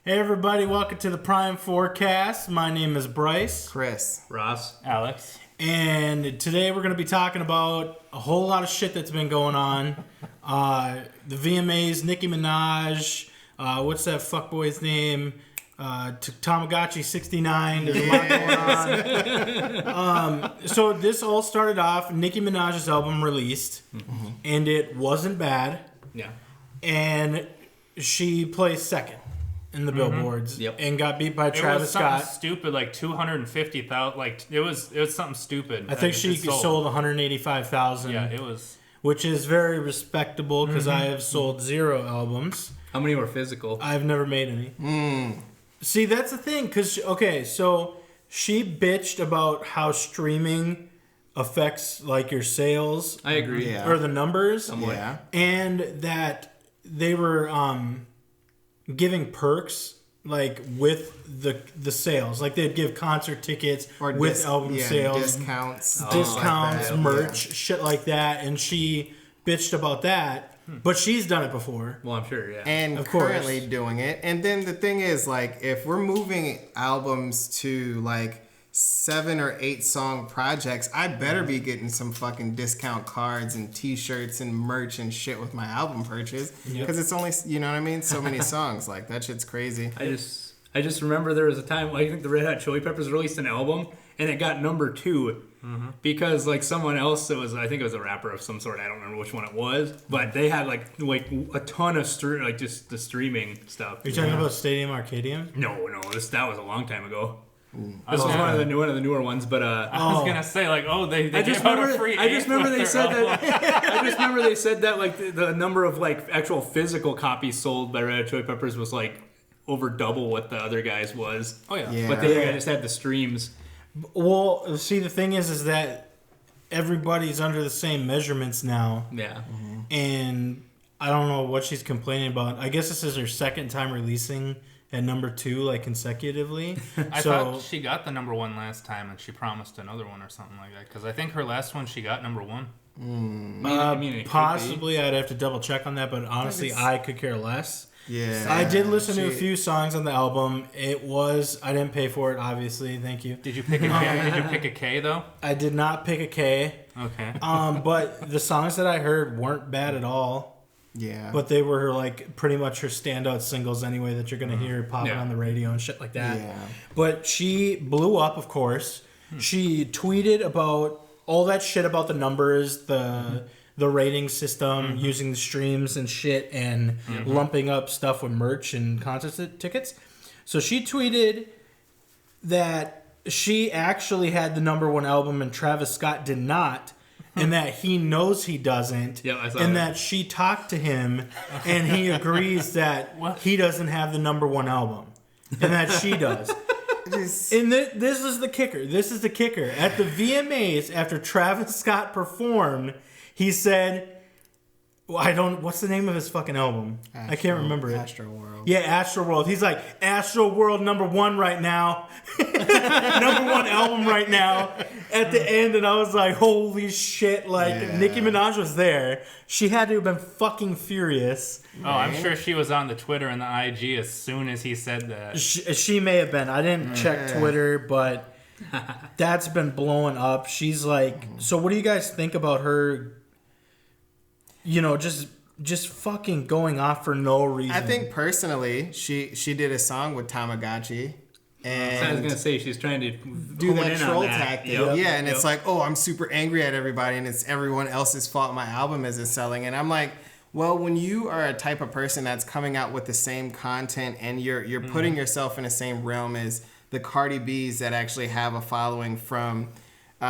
Hey everybody, welcome to the Prime Forecast. My name is Bryce. Chris. Ross. Alex. And today we're going to be talking about a whole lot of shit that's been going on. The VMAs, Nicki Minaj, what's that fuckboy's name? Tamagotchi 69. There's a lot going on. So this all started off, Nicki Minaj's album released, and it wasn't bad. Yeah. And she placed second in the billboards and got beat by Travis Scott. Stupid, like 250,000. Like it was something stupid. I think she sold 185,000. Yeah, it was, which is very respectable because I have sold 0 albums. How many were physical? I've never made any. See, that's the thing. So she bitched about how streaming affects like your sales. I agree. Yeah. Or the numbers. Yeah. And that they were giving perks like with the sales. Like they'd give concert tickets Or with album sales. Discounts. Discounts, like that. merch, shit like that. And she bitched about that. But she's done it before. Well, I'm sure, yeah. And Of course. currently doing it. And then the thing is, like, if we're moving albums to like 7 or 8 song projects, I better be getting some fucking discount cards and t-shirts and merch and shit with my album purchase. Because it's only, you know what I mean? So many songs. Like, that shit's crazy. I just remember there was a time, I think the Red Hot Chili Peppers released an album, and it got number 2. Because like someone else, I think it was a rapper of some sort. I don't remember which one it was, but they had like a ton of just the streaming stuff. Are you talking about Stadium Arcadium? No, that was a long time ago. This was one of the newer ones, but I was gonna say like, they I just gave out remember a free. I just remember they with said their that. I just remember they said that like the number of like actual physical copies sold by Red Hot Chili Peppers was like over double what the other guys was. Oh yeah. Yeah. But they just had the streams. Well, see, the thing is that everybody's under the same measurements now. Yeah. And I don't know what she's complaining about. I guess this is her second time releasing at number 2, like, consecutively. I thought she got the number 1 last time, and she promised another one or something like that. Because I think her last one she got number 1. I mean, it could Possibly, I'd have to double check on that, but honestly, I could care less. Yeah. I did listen to a few songs on the album. I didn't pay for it, obviously. Thank you. Did you pick a K? Did you pick a K though? I did not pick a K. Okay. But the songs that I heard weren't bad at all. Yeah. But they were like pretty much her standout singles anyway that you're gonna hear popping on the radio and shit like that. Yeah. But she blew up, of course. She tweeted about all that shit about the numbers, the rating system, using the streams and shit, and lumping up stuff with merch and concert tickets. So she tweeted that she actually had the number 1 album and Travis Scott did not, and that he knows he doesn't, Yeah, I saw and that. that she talked to him and he agrees that he doesn't have the number 1 album, and that she does. And this is the kicker. This is the kicker. At the VMAs, after Travis Scott performed, he said, what's the name of his fucking album? I can't remember it. Astro World. Yeah, Astro World. He's like, Astro World number 1 right now. Number 1 album right now. At the end, and I was like, holy shit. Like, Nicki Minaj was there. She had to have been fucking furious. Oh, I'm sure she was on the Twitter and the IG as soon as he said that. She may have been. I didn't check Twitter, but that's been blowing up. She's like, so what do you guys think about her, just fucking going off for no reason? I think personally, she did a song with Tamagotchi. And I was gonna say she's trying to do that troll tactic. And it's like, oh, I'm super angry at everybody, and it's everyone else's fault my album isn't selling. And I'm like, well, when you are a type of person that's coming out with the same content and you're putting yourself in the same realm as the Cardi B's that actually have a following from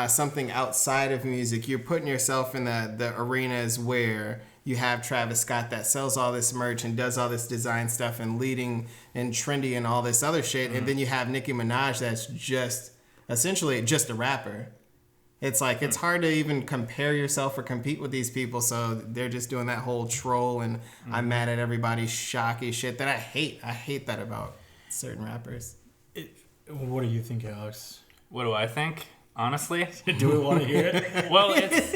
something outside of music, you're putting yourself in the arenas where you have Travis Scott that sells all this merch and does all this design stuff and leading and trendy and all this other shit. And then you have Nicki Minaj that's just essentially just a rapper. It's like, it's hard to even compare yourself or compete with these people. So they're just doing that whole troll and I'm mad at everybody's shocky shit that I hate. I hate that about certain rappers. What do you think, Alex? What do I think? Honestly, Do we want to hear it? well, it's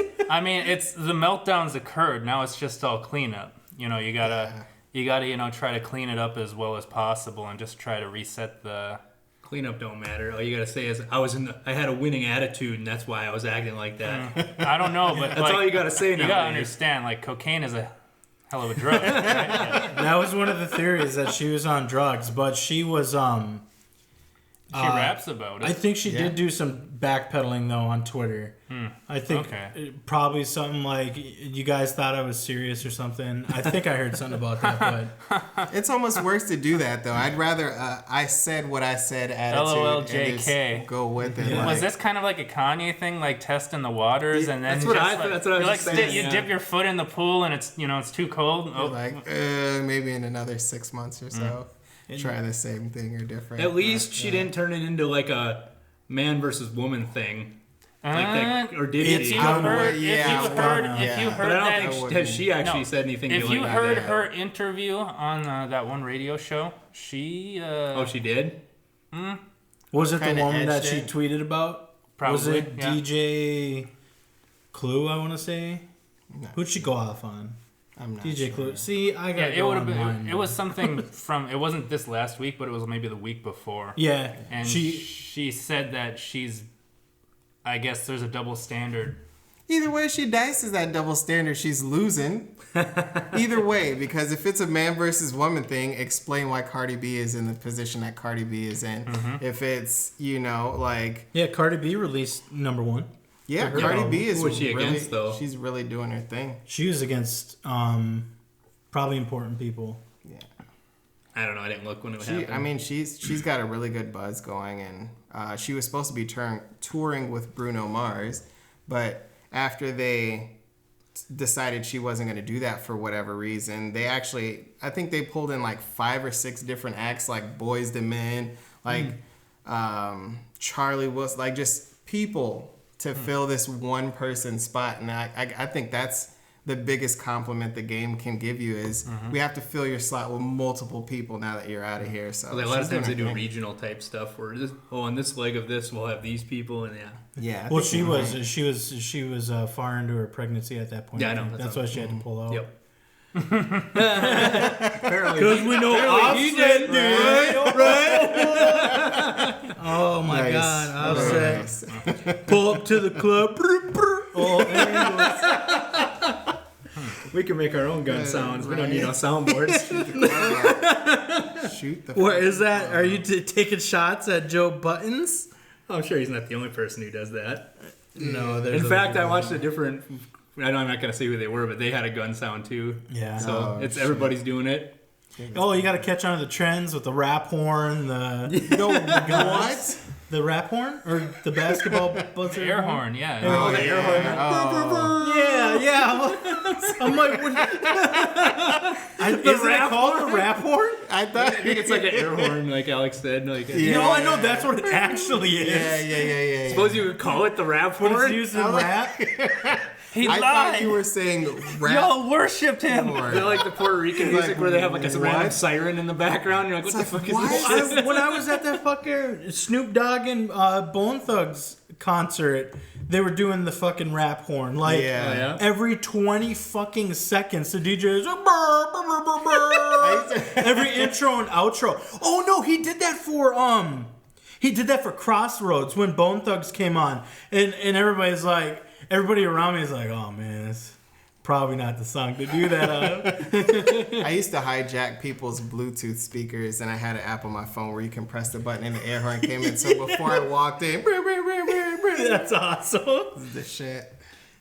the meltdowns occurred. Now it's just all cleanup. You know, you gotta you got to try to clean it up as well as possible and just try to reset the. Cleanup don't matter. All you gotta say is I had a winning attitude, and that's why I was acting like that. I don't know, but that's all you gotta say now. You gotta understand, like, cocaine is a hell of a drug. Right? Yeah. That was one of the theories, that she was on drugs, but she was She raps about it. I think she did do some backpedaling though on Twitter. I think probably something like, you guys thought I was serious or something. I think I heard something about that, but it's almost worse to do that though. I'd rather I said what I said attitude LOLJK. and just go with it. Yeah. Like, was this kind of like a Kanye thing, like testing the waters, and then that's what I was saying. You dip your foot in the pool and it's it's too cold. Oh. Like maybe in another 6 months or so, try the same thing or different. At least she didn't turn it into like a man versus woman thing. Like that, or did it's she? gonna- If you heard But I that, don't think has she actually said anything. if like you that. heard her interview on that one radio show, she she did. was it the Kinda woman that edged she it. tweeted about? Probably, Was it yeah. DJ Clue, I want to say? No. Who'd she go off on? I'm not DJ sure. Clue. See, I got it would have been. It was something from. It wasn't this last week, but it was maybe the week before. Yeah, And she said that she's. I guess there's a double standard. Either way she dices that double standard, she's losing. Either way, because if it's a man versus woman thing, explain why Cardi B is in the position that Cardi B is in. If it's, like... yeah. Cardi B released #1. Yeah, For her Cardi album. B is Who was she really, against, though? she's really doing her thing. She was against probably important people. Yeah. I don't know. I didn't look when it happened. I mean, she's got a really good buzz going, and she was supposed to be touring with Bruno Mars, but after they decided she wasn't going to do that for whatever reason, I think they pulled in like 5 or 6 different acts, like Boyz II Men, like Charlie Wilson, like just people to fill this one person spot, and I think that's the biggest compliment the game can give you is we have to fill your slot with multiple people now that you're out of here. So a lot of she's times they doing do her thing. regional type stuff where on this leg of this we'll have these people and Yeah. I Well, think she was far into her pregnancy at that point. Yeah, I know. That's why she had to pull out. Yep. Because we know Offset did, right? Oh my Nice. God, Very Offset! nice. Pull up to the club. Oh, there he goes. We can make our own gun sounds. We don't need no soundboards. Shoot the. What is that? Are you taking shots at Joe Buttons? I'm sure he's not the only person who does that. No, there's In other fact, I people. watched a different. I know I'm not gonna say who they were, but they had a gun sound too. Yeah. So Oh, it's shit. everybody's doing it. Oh, you got to catch on to the trends with the rap horn, What? the rap horn or the basketball buzzer Air horn, yeah. Oh, the air horn. Yeah. I'm like, what? Isn't it called the rap horn? I thought. I think it's like an air horn, like Alex said. Like, Yeah. No, I know that's what it actually is. Yeah. suppose you would call it the rap But it's horn. used in rap. He I lied. thought you were saying rap. Y'all worshipped him. horn. They're like the Puerto Rican music Like, where they have like a random what? siren in the background. You're like, what the fuck is this? When I was at that fucking Snoop Dogg and Bone Thugs concert, they were doing the fucking rap horn. Like, Yeah. Oh, yeah? every 20 fucking seconds, the DJ is every intro and outro. Oh no, he did that for Crossroads when Bone Thugs came on, and everybody around me is like, oh man, it's probably not the song to do that on. I used to hijack people's Bluetooth speakers, and I had an app on my phone where you can press the button and the air horn came in. So before I walked in, That's awesome. the shit.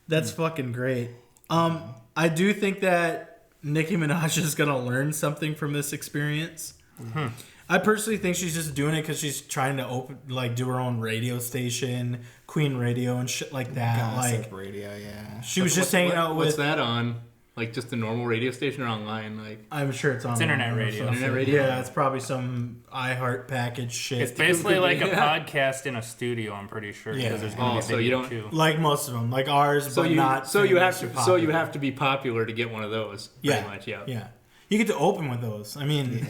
That's fucking great. I do think that Nicki Minaj is gonna learn something from this experience. I personally think she's just doing it because she's trying to do her own radio station, Queen Radio and shit like that. Gossip Like, radio, yeah. she was just hanging out What's with. that on? Like just a normal radio station or online? Like I'm sure it's on internet radio. Internet radio? Yeah, it's probably some iHeart package shit. It's basically like a Yeah. podcast in a studio. I'm pretty sure Yeah. because there's going to be so you video don't- too. like most of them, like ours, so but you not. so you have super to popular. to be popular to get one of those. Pretty much, yeah. Yeah, you get to open with those. I mean,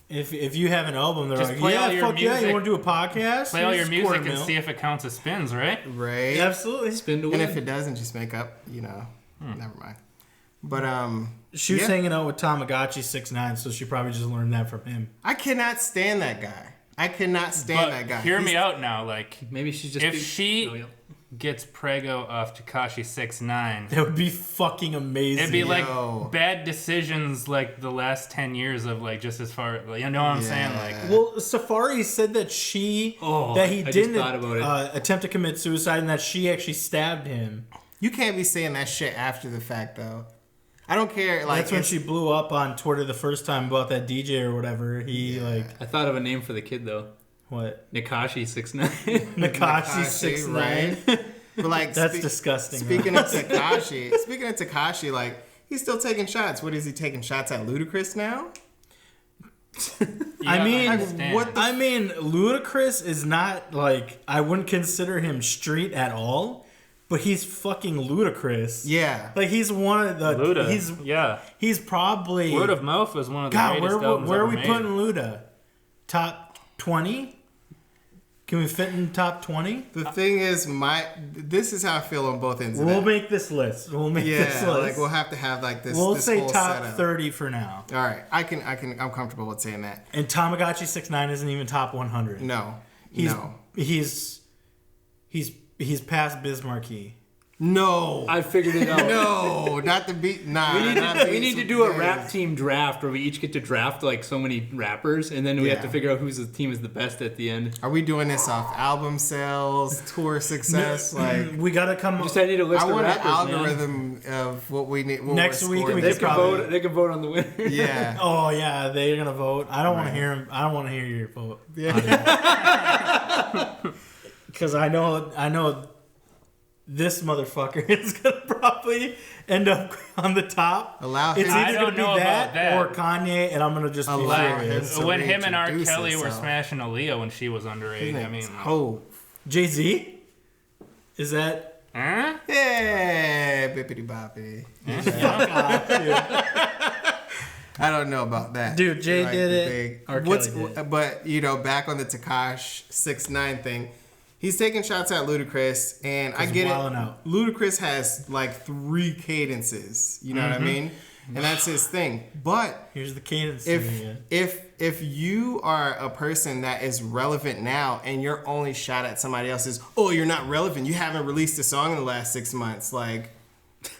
if you have an album, they're Just like, play yeah, all your fuck yeah, music. you want to do a podcast? Play all your Here's music and $250,000. see if it counts as spins, right? Right? Absolutely. Spin to And win. if it doesn't, just make up, never mind. But she was hanging out with Tamagotchi 6ix9ine, so she probably just learned that from him. I cannot stand that guy. I cannot stand that guy. Hear me out now. Like, maybe she's just if she gets prego off Tekashi 6ix9ine, that would be fucking amazing. It'd be like bad decisions, like the last 10 years of like just as far, you know what I'm saying? Like, well, Safari said that that he didn't attempt to commit suicide and that she actually stabbed him. You can't be saying that shit after the fact, though. I don't care. Like, that's when she blew up on Twitter the first time about that DJ or whatever. I thought of a name for the kid though. What? Nakashi 6ix9ine. Nakashi 6ix9ine. Right? But like, that's disgusting. Speaking of Tekashi, like, he's still taking shots. What is he taking shots at Ludacris now? I mean, Ludacris is not like, I wouldn't consider him street at all. But he's fucking Ludacris. Yeah. Like, he's one of the... Luda, He's probably... Word of mouth is one of the greatest albums where are we made. putting Luda? Top 20? Can we fit in top 20? The thing is, this is how I feel on both ends of We'll make this list. Like, we'll have to have, like, this We'll this say whole top setup. 30 for now. All right. I'm comfortable with saying that. And Tamagotchi 6ix9ine isn't even top 100. No. He's past Bismarcky. No. I figured it out. No, not the beat. Nah. We need to do a rap team draft where we each get to draft like so many rappers, and then we have to figure out whose team is the best at the end. Are we doing this off album sales, tour success? Like, we gotta come. Just I need a list I of want rappers, an algorithm of what we need. What Next week we They could can vote. They can vote on the winner. Yeah. Oh yeah, they're gonna vote. I don't want to hear him. I don't want to hear your vote. Yeah. Because I know this motherfucker is gonna probably end up on the top. Allow him. It's I either don't gonna know be about that. or Kanye, and I'm gonna just be Allow furious. him. When him and R. Reintroduce Kelly were himself. smashing Aaliyah when she was underage, I mean, Jay-Z? Is that? huh? Yeah, bippity boppity. Fuck off, dude. I don't know about that. Dude, Jay did it. R. Kelly did. But, back on the Tekashi 6ix9ine thing, he's taking shots at Ludacris, and I get it. Out. Ludacris has, like, 3 cadences. You know what I mean? And that's his thing. But Here's the cadence. if you are a person that is relevant now and your only shot at somebody else is, oh, you're not relevant, you haven't released a song in the last 6 months, like,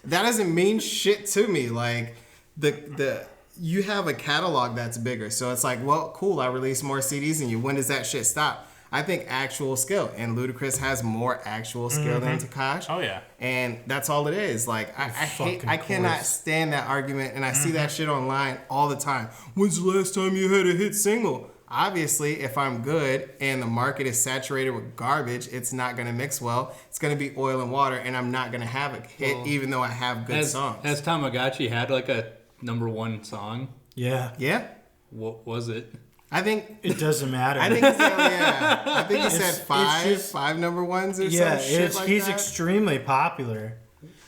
that doesn't mean shit to me. Like, you have a catalog that's bigger, so it's like, well, cool, I released more CDs than you. When does that shit stop? I think actual skill, and Ludacris has more actual skill than Tekashi. Oh yeah, and that's all it is. Like, I cannot stand that argument, and I see that shit online all the time. When's the last time you had a hit single? Obviously, if I'm good and the market is saturated with garbage, it's not gonna mix well. It's gonna be oil and water, and I'm not gonna have a hit, even though I have good songs. Has Tamagotchi had like a #1 song? Yeah. Yeah. What was it? I think it doesn't matter. I think he said, I think he said five #1s or some shit like he's that. extremely popular.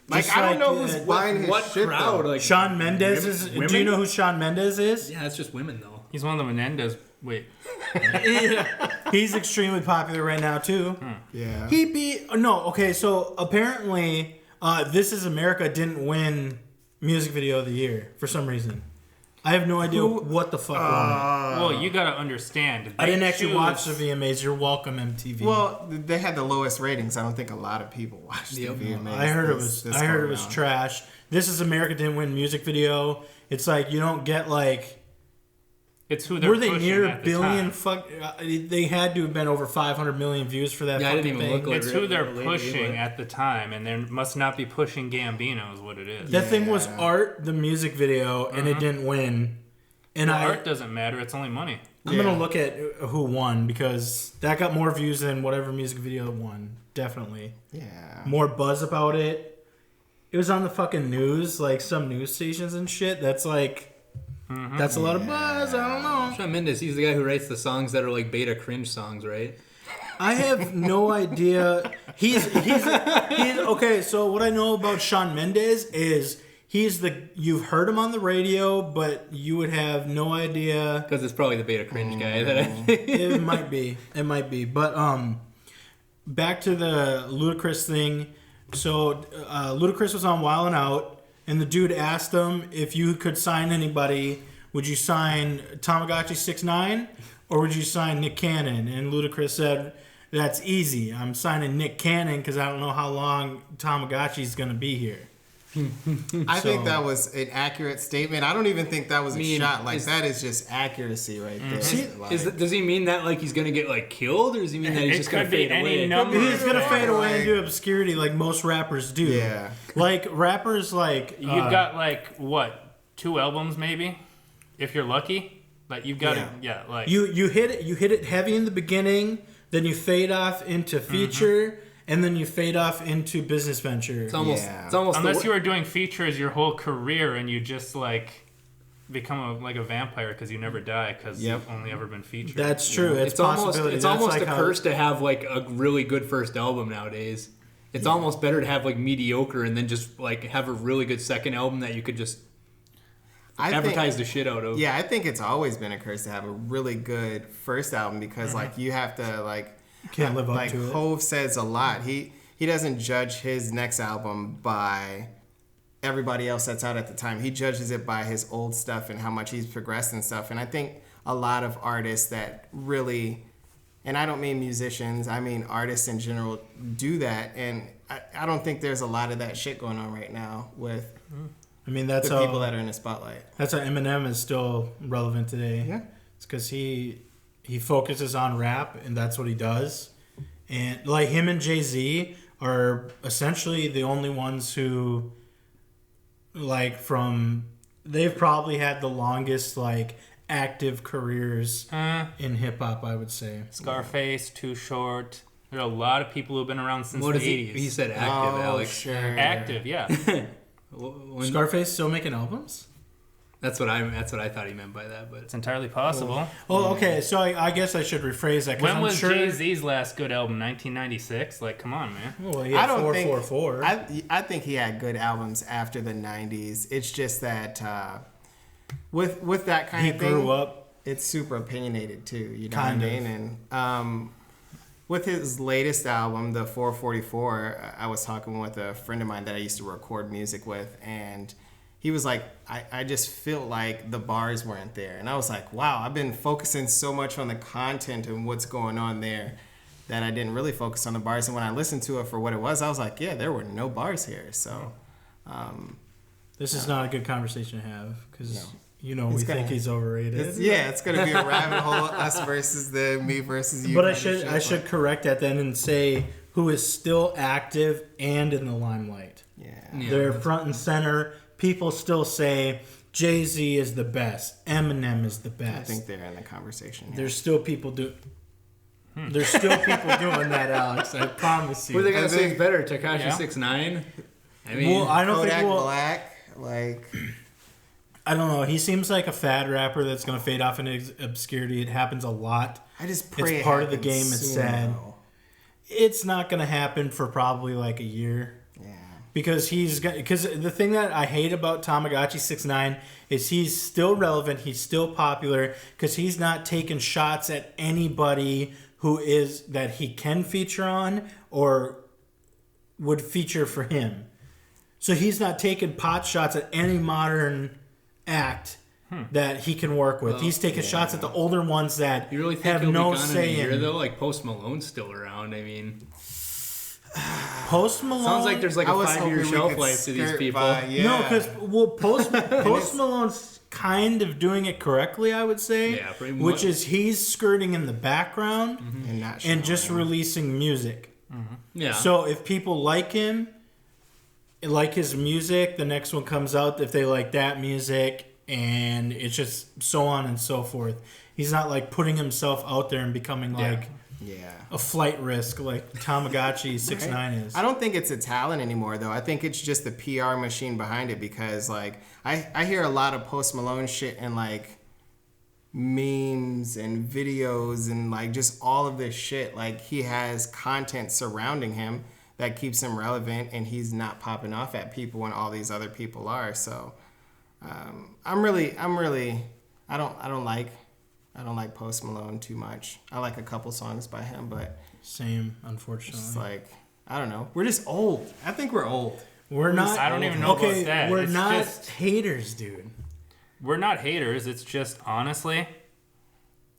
Like, I don't know who's buying his shit, crowd. though. Like Shawn Mendes is. women? Do you know who Shawn Mendes is? Yeah, it's just women though. he's one of the Menendez. Wait, He's extremely popular right now too. Yeah. He beat okay. So apparently, This Is America didn't win music video of the year for some reason. I have no idea what the fuck won. well, you gotta understand. I didn't actually watch the VMAs. You're welcome, MTV. Well, they had the lowest ratings. I don't think a lot of people watched the VMAs. I heard it was trash. This Is America didn't win music video. It's like you don't get like. It's who they're Were they pushing near at a the billion? time. They had to have been over 500 million views for that. Yeah, I fucking didn't even thing. look like It's who they're Lady pushing Gaga. at the time, and they must not be pushing Gambino, is what it is. That thing was Art, the music video, and it didn't win. And Art doesn't matter; it's only money. I'm gonna look at who won because that got more views than whatever music video won. Definitely. Yeah. More buzz about it. It was on the fucking news, like some news stations and shit. That's like. That's a lot of buzz. I don't know. Shawn Mendes, he's the guy who writes the songs that are like beta cringe songs, right? I have no idea. He's okay. So what I know about Shawn Mendes is you've heard him on the radio, but you would have no idea. Because it's probably the beta cringe guy that I think. It might be. But back to the Ludacris thing. So Ludacris was on Wild 'N Out. and the dude asked him if you could sign anybody, would you sign Tamagotchi 6ix9ine or would you sign Nick Cannon? And Ludacris said, that's easy. I'm signing Nick Cannon because I don't know how long Tamagotchi's going to be here. I think that was an accurate statement. I don't even think that was a shot. Like, that is just accuracy right there. Does he mean that like he's gonna get like killed, or does he mean that he's just gonna fade away? He's gonna fade away into obscurity like most rappers do. Yeah. Like rappers like you've got like what, 2 albums maybe, if you're lucky. Like you've got like you hit it heavy in the beginning, then you fade off into feature. And then you fade off into business venture. It's almost unless you were doing features your whole career and you just like become like a vampire because you never die because you've only ever been featured. That's true. It's almost like a curse to have like a really good first album nowadays. It's almost better to have like mediocre and then just like have a really good second album that you could just advertise the shit out of. Yeah, I think it's always been a curse to have a really good first album because like you have to like. Can't live up like to it. Hove says a lot. He doesn't judge his next album by everybody else that's out at the time. He judges it by his old stuff and how much he's progressed and stuff. And I think a lot of artists that really, and I don't mean musicians, I mean artists in general, do that. And I don't think there's a lot of that shit going on right now with that's the people that are in the spotlight. That's why Eminem is still relevant today. Yeah. It's because he focuses on rap, and that's what he does. And like him and Jay-Z are essentially the only ones who, like, they've probably had the longest like active careers in hip hop. I would say Scarface, Too Short. There are a lot of people who've been around since the 80s. He said active, Alex. Sure. Active, yeah. Scarface still making albums. That's what I thought he meant by that, but It's entirely possible. Oh, okay. So I guess I should rephrase that. When I'm was sure... Jay-Z's last good album? 1996? Like, come on, man. Well, he had I don't 444. I think he had good albums after the 90s. It's just that with that kind of thing, he grew up. It's super opinionated too. You know what I mean? And with his latest album, the 444, I was talking with a friend of mine that I used to record music with, and he was like, I just feel like the bars weren't there. And I was like, wow, I've been focusing so much on the content and what's going on there that I didn't really focus on the bars. And when I listened to it for what it was, I was like, yeah, there were no bars here. So this is not a good conversation to have because, we think he's overrated. It's going to be a rabbit hole, us versus me versus you. But I should correct that then and say who is still active and in the limelight. Yeah. They're front and center. People still say Jay-Z is the best. Eminem is the best. I think they're in the conversation. There's still people There's still people doing that, Alex. I promise you. Who are they gonna say is better, Tekashi 6ix9ine? I mean, I don't Kodak think Black. Like, I don't know. He seems like a fad rapper that's gonna fade off into obscurity. It happens a lot. I just pray it's part of the game. It's sad. It's not gonna happen for probably like a year. Because the thing that I hate about Tamagotchi 6ix9ine is he's still relevant, he's still popular, because he's not taking shots at anybody that he can feature on or would feature for him. So he's not taking pot shots at any modern act that he can work with. He's taking shots at the older ones that you really think have he'll no be gone say in a year, though? Like Post Malone's still around. I mean, Post Malone sounds like there's like a 5-year shelf life to these people. No, because Post Malone's kind of doing it correctly, I would say. Yeah, pretty much. Which is he's skirting in the background and just releasing music. Mm-hmm. Yeah. So if people like him, like his music, the next one comes out. If they like that music, and it's just so on and so forth. He's not like putting himself out there and becoming like a flight risk like Tamagotchi 6ix9ine is. I don't think it's a talent anymore though. I think it's just the PR machine behind it because like I hear a lot of Post Malone shit and like memes and videos and like just all of this shit. Like he has content surrounding him that keeps him relevant and he's not popping off at people when all these other people are. So I don't like Post Malone too much. I like a couple songs by him, but same, unfortunately. it's like, I don't know. We're just old. I think we're old. We're not. I don't even know about that. We're It's not just- haters, dude. We're not haters. It's just honestly,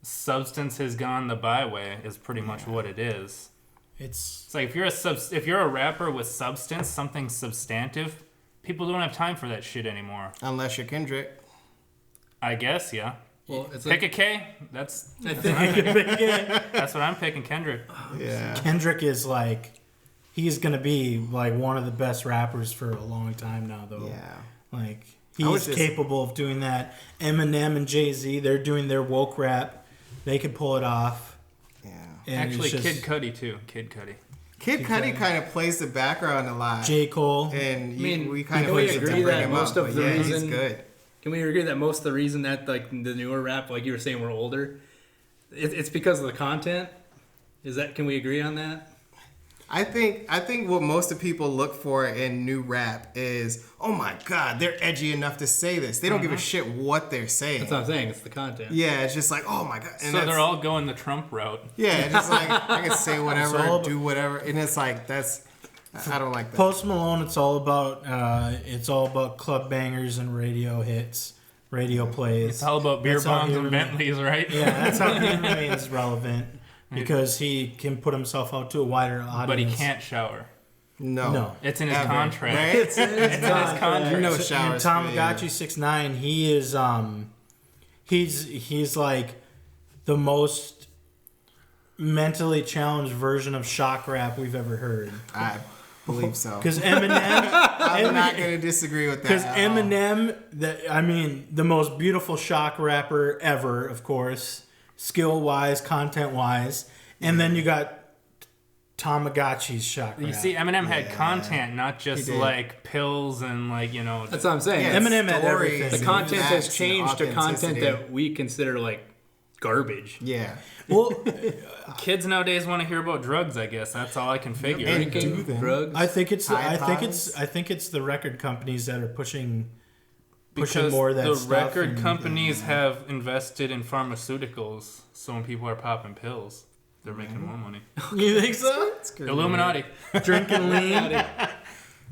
substance has gone the byway. Is pretty much what it is. It's like if you're a rapper with substance, something substantive, people don't have time for that shit anymore. Unless you're Kendrick. I guess, yeah. Well, it's Pick like, a K. That's I think that's what I'm picking. Kendrick. Yeah. Kendrick is like, he's gonna be like one of the best rappers for a long time now, though. Yeah. Like he's capable of doing that. Eminem and Jay-Z, they're doing their woke rap. They could pull it off. Yeah. And Actually, it's just Kid Cudi too. Kid Cudi. Kid Cudi kind of plays the background a lot. J. Cole. And I mean, we kind can of we forget to agree bring that him most up, of but the yeah, he's reason- good. can we agree that most of the reason that like the newer rap, like you were saying, we're older, it's because of the content? Can we agree on that? I think what most of people look for in new rap is, oh my god, they're edgy enough to say this. They don't give a shit what they're saying. That's what I'm saying. It's the content. Yeah, it's just like, oh my god. And So they're all going the Trump route. Yeah, it's just like I can say whatever, all do whatever, and it's like I don't like that. Post Malone, it's all about club bangers and radio hits, radio plays. It's all about beer That's how bongs he and remains- Bentleys, right? Yeah, that's how he remains relevant because he can put himself out to a wider audience. But he can't shower. No. It's in his Ever. contract. Right? It's in his contract. No And showers. Tamagotchi 6ix9ine, he is he's like the most mentally challenged version of shock rap we've ever heard. I believe so. Because Eminem, I'm not going to disagree with that. because at all. Eminem, the most beautiful shock rapper ever, of course, skill wise, content wise, and then you got Tamagotchi's shock rap. You see, Eminem had content, not just did. like pills and like, you know. That's what I'm saying. Yeah, Eminem had stories everything. The and content has facts changed and to content authenticity. that we consider like garbage. Yeah. Well, Kids nowadays want to hear about drugs, I guess. That's all I can figure. And Drinking, do them. drugs. I think it's Tide I Pods. think it's the record companies that are pushing Because more of that the stuff. record and- companies have invested in pharmaceuticals, so when people are popping pills, they're making more money. You think so? Illuminati. Drinking lean.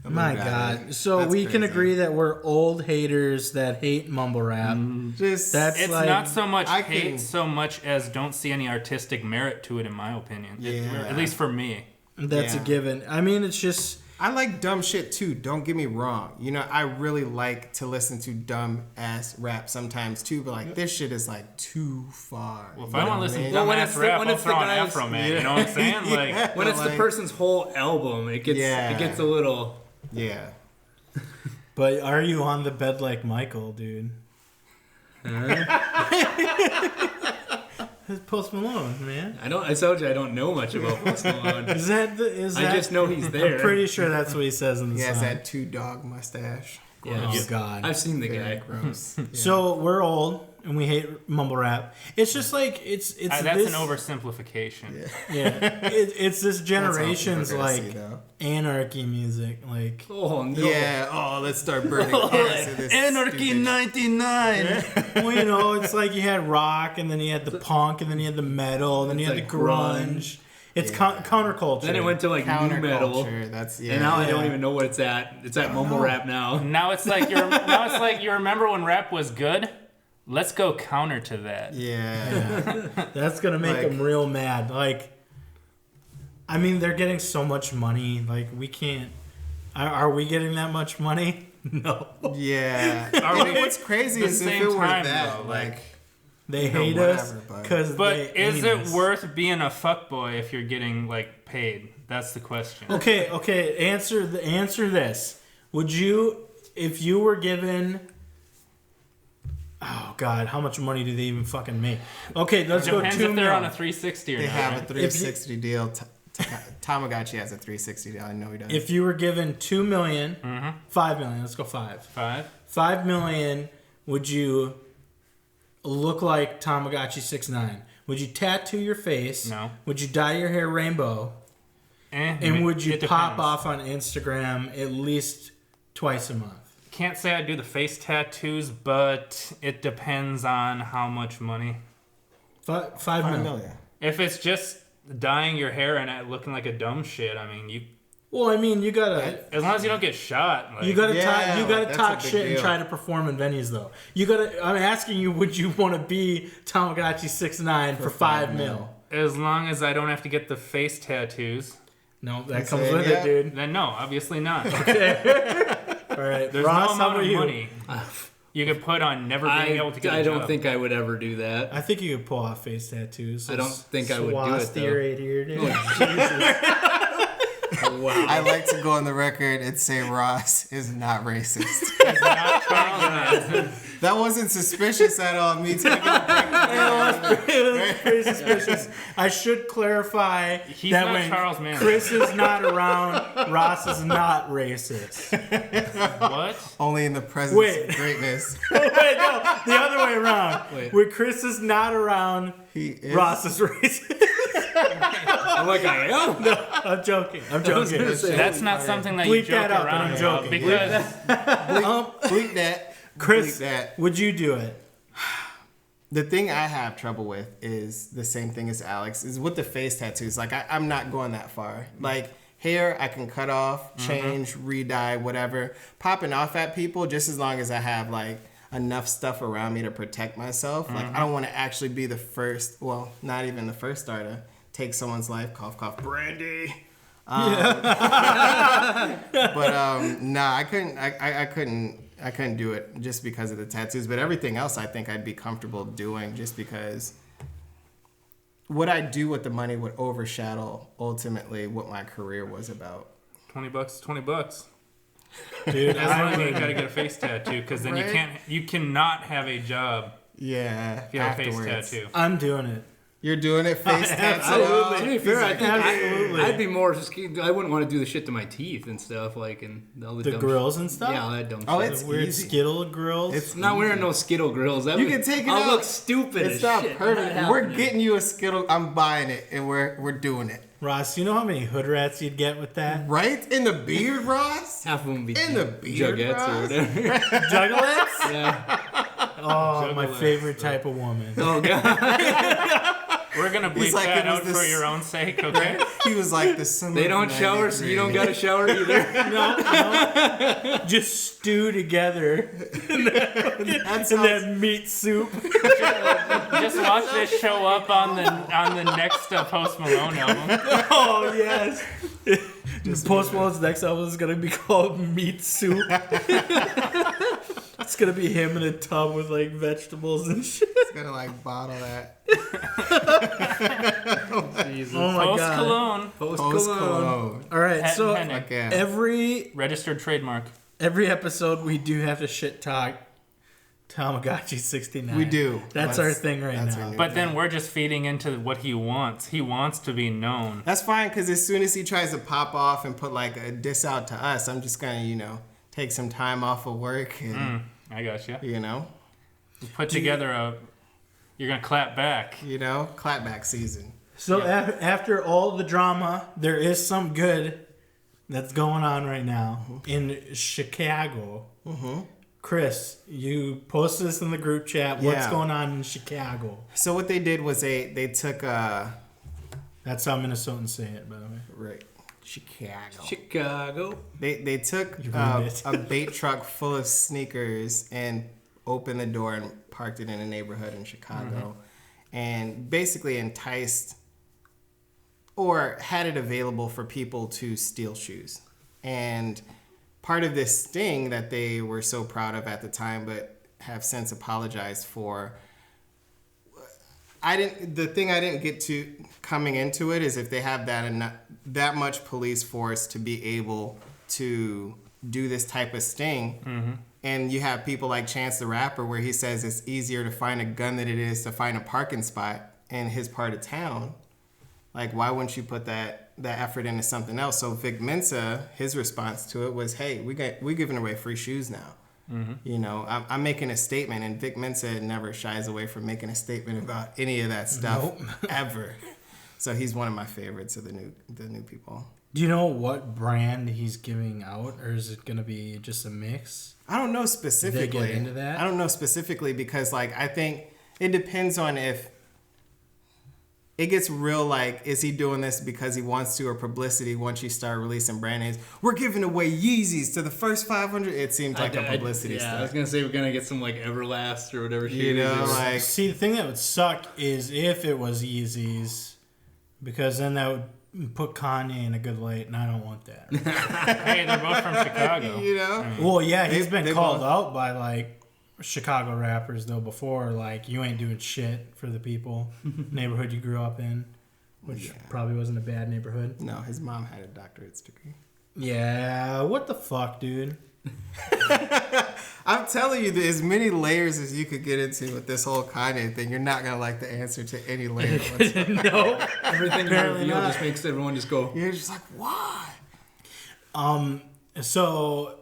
My Illuminati. God. So That's we can crazy. agree that we're old haters that hate mumble rap. Just That's It's like not so much I hate can- so much as don't see any artistic merit to it, in my opinion. Yeah. At least for me. that's a Yeah. given. I mean, it's just I like dumb shit too. Don't get me wrong. You know, I really like to listen to dumb ass rap sometimes too. But like this shit is like too far. Well, if You I know want to what listen I to mean? Well, when dumbass it's the- rap, when I'll it's the throw on guys- Afro Man. You know what I'm saying? Like, when it's the like- person's whole album, it gets a little. Yeah. but are you on the bed like Michael, dude? It's Post Malone, man. I told you I don't know much about Post Malone. Is that I just know he's there. I'm pretty sure that's what he says in the He has song. that 2-dog mustache. Yeah. Oh God. I've seen the Very guy. gross. So we're old and we hate mumble rap. It's just like it's that's this, an oversimplification. It's this generation's That's all people like are gonna anarchy music. Like Oh no. Yeah. Oh, let's start burning cars in this Anarchy stupid- 99. well, you know, it's like you had rock and then you had the punk and then you had the metal and then you had It's the like grunge. It's counterculture. Then it went to like new metal, Counterculture. That's and now I don't Yeah. even know what it's at. It's at mumble rap now. Now it's like you remember when rap was good? Let's go counter to that. Yeah. That's gonna make Like- them real mad. Like, I mean, they're getting so much money. Like, we can't. Are we getting that much money? No. Yeah. Are we- What's crazy the is if same it were time, that, though, like, They You know, hate us whatever, but- because. But is it worth being a fuckboy if you're getting like paid? That's the question. Okay. Answer this. Would you, if you were given? Oh God, how much money do they even fucking make? Okay, let's go Depends 2 if they're on a million. 360 or they not. have a right? 360 deal. Tamagotchi has a 360 deal. I know he does. If you were given 2 million, Mm-hmm. 5 million. Let's go 5. 5. 5 million. Would you look like Tamagotchi 6ix9ine? Would you tattoo your face? No. Would you dye your hair rainbow? And would you It pop depends. off on Instagram at least twice a month? Can't say I do the face tattoos, but it depends on how much money. 5 $5 million. million. If it's just dyeing your hair and it looking like a dumb shit, I mean, you Well, I mean, you gotta. As long as you don't get shot. Like, You gotta Yeah, talk. You gotta that's talk a big shit and deal. try to perform in venues, though. You gotta. I'm asking you, would you want to be Tamagotchi 6ix9ine for $5 mil? as long as I don't have to get the face tattoos. No, that That's comes it, with yeah. it, dude. Then no, obviously not. All right, There's Ross, no how amount about of you? money you could put on never being able to get a I don't job. think I would ever do that. I think you could pull off face tattoos. I don't think I would do it, Swastika though. right here, dude. Wow. I like to go on the record and say Ross is not racist. It's not Charles Manson. That wasn't suspicious at all. Me taking a break. It was pretty suspicious. I should clarify He's that not when Charles Manson. Chris is not around, Ross is not racist. What? Only in the presence Wait. of greatness. Wait, no, the other way around. Wait. When Chris is not around, He is. Ross is racist. I'm like, I am. No, I'm joking. I'm joking. gonna say- That's not something that you Bleep joke that up, around and I'm about joking. because Bleep that. Chris, Bleep that. would you do it? The thing I have trouble with is the same thing as Alex, is with the face tattoos. Like, I'm not going that far. Like, hair, I can cut off, change, re-dye, whatever. Popping off at people, just as long as I have, like, enough stuff around me to protect myself. Like, I don't want to actually be the first, well, not even the first star to take someone's life. Cough, cough, Brandy. But, nah, I couldn't do it just because of the tattoos. But everything else, I think I'd be comfortable doing just because what I do with the money would overshadow ultimately what my career was about. $20. Dude, As long as you gotta get a face tattoo, because then Right? you cannot have a job Yeah, if you have a face afterwards. tattoo. I'm doing it. You're doing it face Absolutely. To tattoo. be fair, I think Absolutely. I'd be more just. I wouldn't want to do the shit to my teeth and stuff, like and all the The dumb grills and stuff? Shit. Yeah, all that dumb Oh, shit. it's The weird easy. Skittle grills. It's I'm not wearing no Skittle grills. That You would- can take it I'll out. look stupid It's as not shit. perfect. Not We're happening. getting you a Skittle. I'm buying it, and we're doing it. Ross, you know how many hood rats you'd get with that? Right in the beard, Ross. Half of them be In the beard, juguettes Ross. or whatever. Juggalettes? Yeah. Oh, my Juggalettes. favorite type of woman. Oh god. We're gonna bleep He's like, that it was out this- for your own sake, okay? He was like the summer. They of don't shower, so you don't 93. got to shower either. No. Just stew together That in that meat soup. Just watch this show up on the next Post Malone album. Oh, yes. Post Malone's next album is going to be called Meat Soup. It's going to be him in a tub with, like, vegetables and shit. It's gonna like bottle that. Jesus. Oh, my Post God. Cologne, Post Post cologne. cologne. All right, Patent so pending. Fuck yeah. registered trademark. every episode we do have to shit talk Tamagotchi 69. We do. That's our thing right that's now. our new But thing. then we're just feeding into what he wants. He wants to be known. That's fine, because as soon as he tries to pop off and put like a diss out to us, I'm just gonna, take some time off of work and, I got you. Put together you're gonna clap back. clapback season. So after all the drama, there is some good that's going on right now in Chicago. Chris, you posted this in the group chat. What's Yeah. going on in Chicago? So what they did was they took That's how Minnesotans say it, by the way. right Chicago. Chicago. They took You ruined it. a bait truck full of sneakers and opened the door and parked it in a neighborhood in Chicago, and basically enticed or had it available for people to steal shoes. And part of this sting that they were so proud of at the time, but have since apologized for. The thing I didn't get to coming into it is if they have that much police force to be able to do this type of sting, and you have people like Chance the Rapper where he says it's easier to find a gun than it is to find a parking spot in his part of town. Like, why wouldn't you put that effort into something else? So Vic Mensa, his response to it was, "Hey, we're giving away free shoes now." I'm making a statement, and Vic Mensa never shies away from making a statement about any of that stuff ever. So he's one of my favorites of the new people. Do you know what brand he's giving out, or is it going to be just a mix? I don't know specifically. Did they get into that? I don't know specifically because, like, I think it depends on if it gets real like, is he doing this because he wants to or publicity once you start releasing brand names? We're giving away Yeezys to the first 500. It seems like a publicity stuff. I was going to say we're going to get some like Everlast or whatever you know, like, see, the thing that would suck is if it was Yeezys, because then that would put Kanye in a good light, and I don't want that. Hey, they're both from Chicago. You know? I mean, well, yeah, he's been called out by like Chicago rappers though before, like, you ain't doing shit for the people neighborhood you grew up in, which probably wasn't a bad neighborhood. No, his mom had a doctorate's degree. Yeah, what the fuck, dude? I'm telling you, there's as many layers as you could get into with this whole Kanye thing. You're not gonna like the answer to any layer. No, everything you reveal just makes everyone just go. You're just like, why? So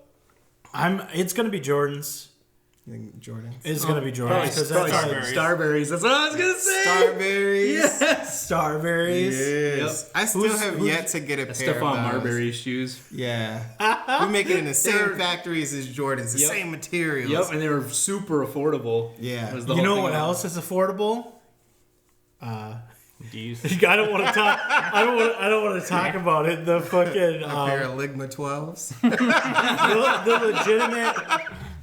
it's gonna be Jordan's. You think Jordan? It's gonna be Jordan's because that's Starberries. That's what I was gonna say. Starberries. Yes, Starberries. Yes. Yep. I still have yet to get a pair of Stephon Marbury shoes. Yeah. We make it in the same factories as Jordan's, the same materials. Yep, and they were super affordable. Yeah. You know what else is affordable? Deuces. I don't want to talk. I don't want to talk about it. The fucking a pair of Ligma 12s.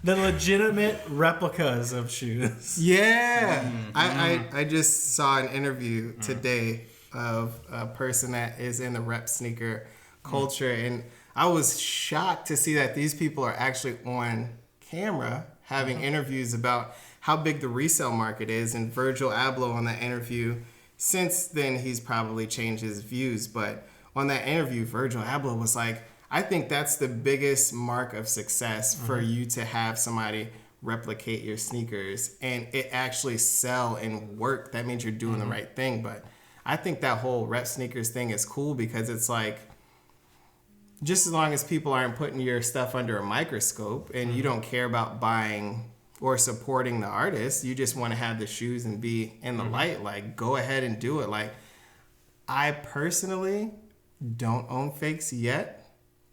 the legitimate replicas of shoes. Yeah. I just saw an interview today of a person that is in the rep sneaker culture, and I was shocked to see that these people are actually on camera having interviews about how big the resale market is. And Virgil Abloh on that interview, since then he's probably changed his views, but on that interview, Virgil Abloh was like, I think that's the biggest mark of success for you to have somebody replicate your sneakers and it actually sell and work. That means you're doing the right thing. But I think that whole rep sneakers thing is cool because it's like, just as long as people aren't putting your stuff under a microscope and you don't care about buying or supporting the artist, you just want to have the shoes and be in the light, like, go ahead and do it. Like, I personally don't own fakes yet.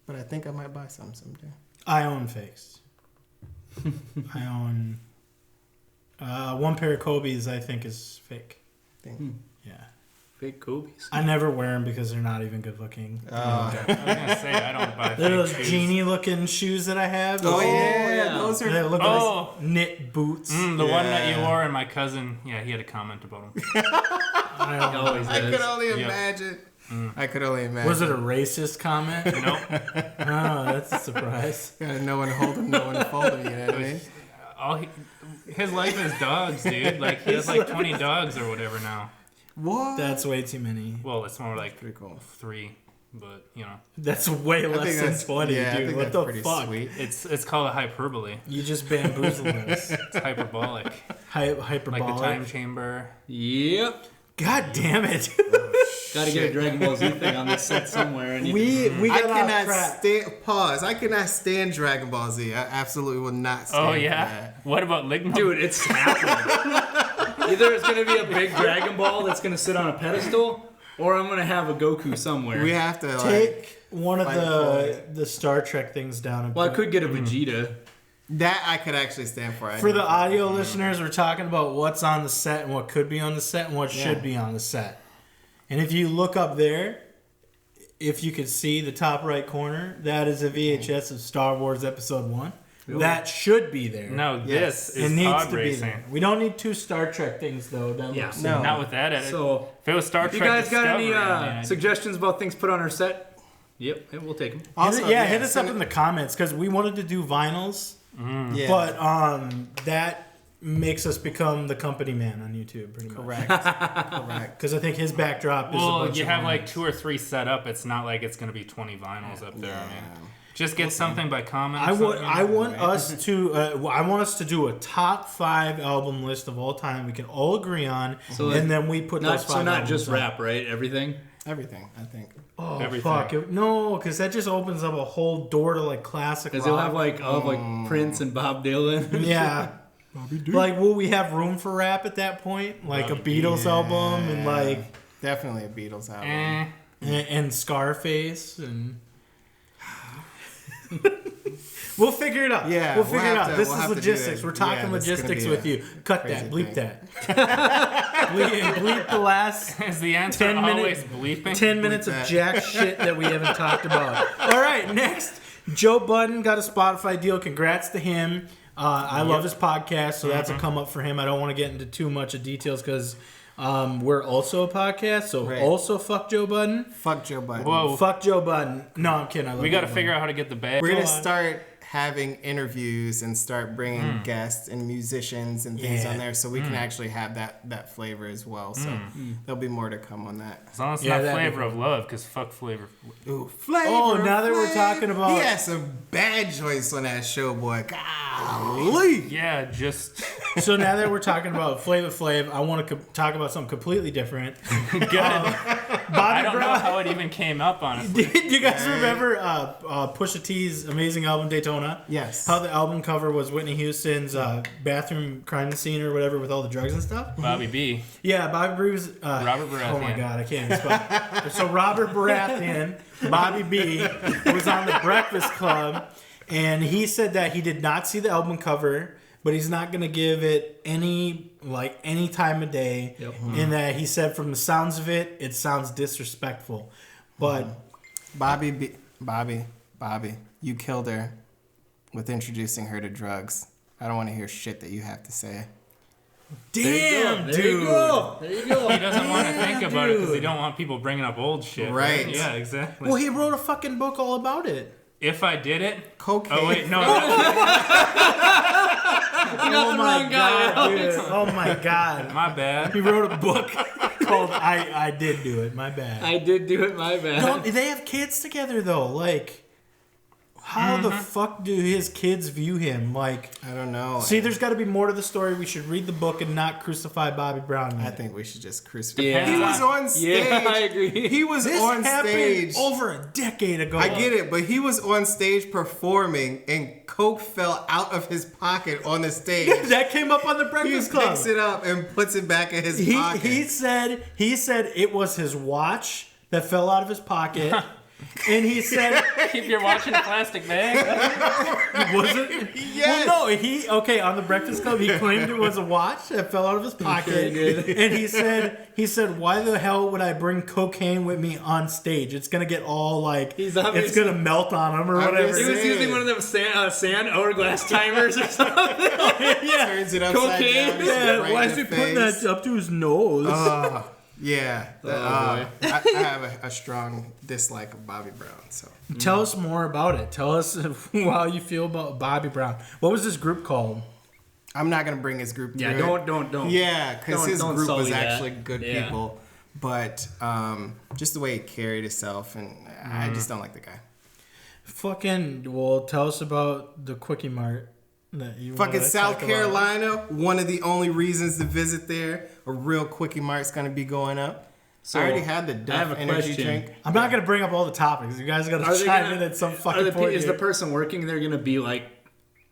But I think I might buy some someday. I own fakes. I own one pair of Kobe's. I think is fake. Yeah, fake Kobe's. I never wear them because they're not even good looking. I was gonna say I don't buy. They're those genie looking shoes that I have. Oh yeah, those are. They look like knit boots. The one that you wore, and my cousin. Yeah, he had a comment about them. I could only imagine. I could only imagine. Was it a racist comment? Nope. Oh, that's a surprise. No one hold him, no one fold him. You know what I mean? His life is dogs, dude. Like he has like 20 dogs or whatever now. What? That's way too many. Well, it's more like pretty cool. 3, but you know. That's way less than 20, dude. What the fuck? Sweet. It's called a hyperbole. You just bamboozled us. It's hyperbolic. Hyperbolic. Like the time chamber. Yep. God damn it. Gotta get a Dragon Ball Z thing on this set somewhere. And we got I cannot stand Dragon Ball Z. I absolutely will not stand that. What about Ligma? Dude, it's happening. Either it's gonna be a big Dragon Ball that's gonna sit on a pedestal, or I'm gonna have a Goku somewhere. We have to take one of the Star Trek things down. And I could get a Vegeta. That I could actually stand for. For the audio listeners, we're talking about what's on the set and what could be on the set and what should be on the set. And if you look up there, if you could see the top right corner, that is a VHS of Star Wars Episode 1. Ooh. That should be there. No, this is needs pod to racing. Be there. We don't need 2 Star Trek things, though. No. Not with that edit. So, if it was Star Trek you guys Discovery, got any suggestions about things put on our set? Yep, we'll take them. Also, hit us up in the comments, because we wanted to do vinyls. But that makes us become the company man on YouTube, pretty much. Correct. Because I think his backdrop is. Well, you have like 2 or 3 set up. It's not like it's going to be 20 vinyls up there. I mean, just get something by comment. I want us to do a top 5 album list of all time. We can all agree on, and then we put those 5. So not just rap, right? Everything, I think. Oh, everything. Fuck. No, because that just opens up a whole door to like classic rock. Because they'll have like Prince and Bob Dylan. Yeah. Like, will we have room for rap at that point? Like a Beatles album and like... Definitely a Beatles album. And Scarface and... We'll figure it out. Yeah, we'll figure it out. This we'll is have to do logistics. that. We're talking logistics with you. Cut that. Bleep thing. that. bleep the last Is the answer 10 always minutes, bleeping? 10 minutes of that. jack shit that we haven't talked about. All right, next. Joe Budden got a Spotify deal. Congrats to him. I love his podcast, so that's a come up for him. I don't want to get into too much of details because we're also a podcast, so also fuck Joe Budden. Fuck Joe Budden. Whoa. Fuck Joe Budden. No, I'm kidding. I love We got to Joe figure out how to get the bag. We're going to start having interviews and start bringing guests and musicians and things on there so we can actually have that flavor as well. So there'll be more to come on that. As long as it's not flavor of love, because fuck flavor. Ooh, flavor. Oh, now that we're talking about... He had some bad joints on that show, boy. Golly. Yeah, just... So now that we're talking about Flavor Flav, I want to talk about something completely different. Good. I don't know how it even came up, honestly. Did you guys remember Pusha T's amazing album Daytona? Yes. How the album cover was Whitney Houston's bathroom crime scene or whatever with all the drugs and stuff? Bobby B. Yeah, Bobby B was... Robert Baratheon. Oh my God, I can't even spell. So Robert Baratheon, Bobby B, was on the Breakfast Club, and he said that he did not see the album cover, but he's not going to give it any time of day. Yep. And that he said from the sounds of it, it sounds disrespectful. But Bobby, you killed her with introducing her to drugs. I don't want to hear shit that you have to say. damn, dude. There you go. He doesn't want to think about it because he don't want people bringing up old shit. Right. Yeah, exactly. Well, he wrote a fucking book all about it. If I did it... Cocaine. Oh, wait, no. Oh my God, dude. Oh my God. My bad. He wrote a book called I Did Do It. My bad. I did do it, my bad. Don't they have kids together though? Like, how the fuck do his kids view him? Like, I don't know. see, there's got to be more to the story. We should read the book and not crucify Bobby Brown. I think we should just crucify. Yeah. He was on stage. Yeah, I agree. He was This on happened stage. over a decade ago. I get it, but he was on stage performing, and coke fell out of his pocket on the stage. That came up on the He Breakfast Club. picks it up and puts it back in his pocket. He said it was his watch that fell out of his pocket. And he said, Keep your watch in a plastic bag. was it? Yes. Well, no, on the Breakfast Club, he claimed it was a watch that fell out of his pocket. And he said, why the hell would I bring cocaine with me on stage? It's going to get all like, He's it's obviously- going to melt on him or I'm whatever. just He was using one of them sand hourglass timers or something. Yeah. Turns it upside Cocaine? down. Yeah, right why in is he the putting face. that up to his nose? Yeah. I have a strong dislike of Bobby Brown. So Tell us more about it. Tell us how you feel about Bobby Brown. What was this group called? I'm not gonna bring his group. Yeah, through it. don't. Yeah, because his don't group sully was that. actually good Yeah. people, but just the way he carried himself, and I just don't like the guy. Tell us about the Kwik-E-Mart that you Fucking wanna South talk about. Carolina, one of the only reasons to visit there. A real Kwik-E-Mart's gonna be going up. So, I already had the I have Duff a energy question. drink. I'm not gonna bring up all the topics. You guys gotta Are they chime gonna- in at some fucking point. Is the here. person working there gonna be like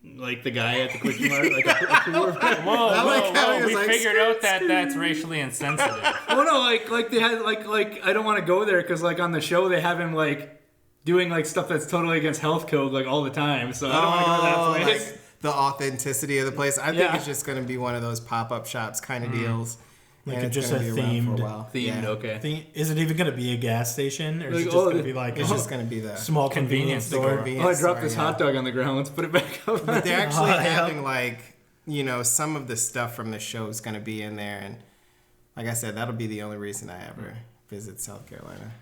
the guy at the Kwik-E-Mart? Like a cool Whoa, like how he was we like, figured out that that's racially insensitive. Well, no, like they had like I don't want to go there because like on the show they have him like doing like stuff that's totally against health code like all the time. So I don't want to go to that place. Like the authenticity of the place. I think Yeah. it's just gonna be one of those pop-up shops kind of deals. Like And it's it's just gonna a be around for themed- a while. Themed, Yeah. okay. Is it even gonna be a gas station, or is Like, it just oh, gonna be like It's just gonna be the small convenience store? Oh, I dropped this hot dog on the ground. Let's put it back up. But they're actually yeah. having like, some of the stuff from the show is gonna be in there, and like I said, that'll be the only reason I ever visit South Carolina.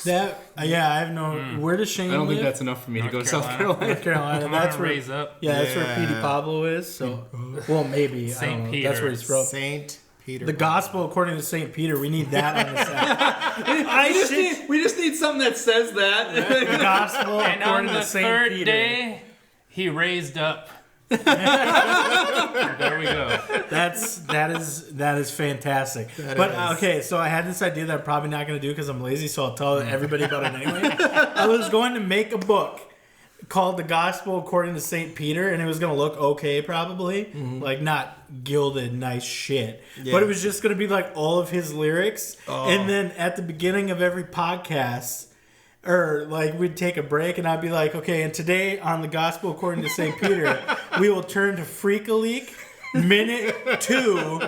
I have no. Where does Shane I don't live? think that's enough for me North to go to South Carolina. Carolina. North Carolina. Come That's on, where. raise up. Yeah, that's where Yeah. Petey Pablo is. So, well, maybe I Saint don't know. Peter. That's where he's from. Saint Peter. The gospel according to Saint Peter. We need that on the side. We just need something that says that. The gospel And on according the to Saint third Peter. day, he raised up. There we go. That is fantastic. Okay, so I had this idea that I'm probably not going to do because I'm lazy, so I'll tell everybody about it anyway. I was going to make a book called The Gospel According to St. Peter, and it was going to look okay probably, like not gilded nice shit, but it was just going to be like all of his lyrics, and then at the beginning of every podcast or like we'd take a break, and I'd be like, okay, and today on the Gospel according to St. Peter, we will turn to Freak-a-Leak, minute 2,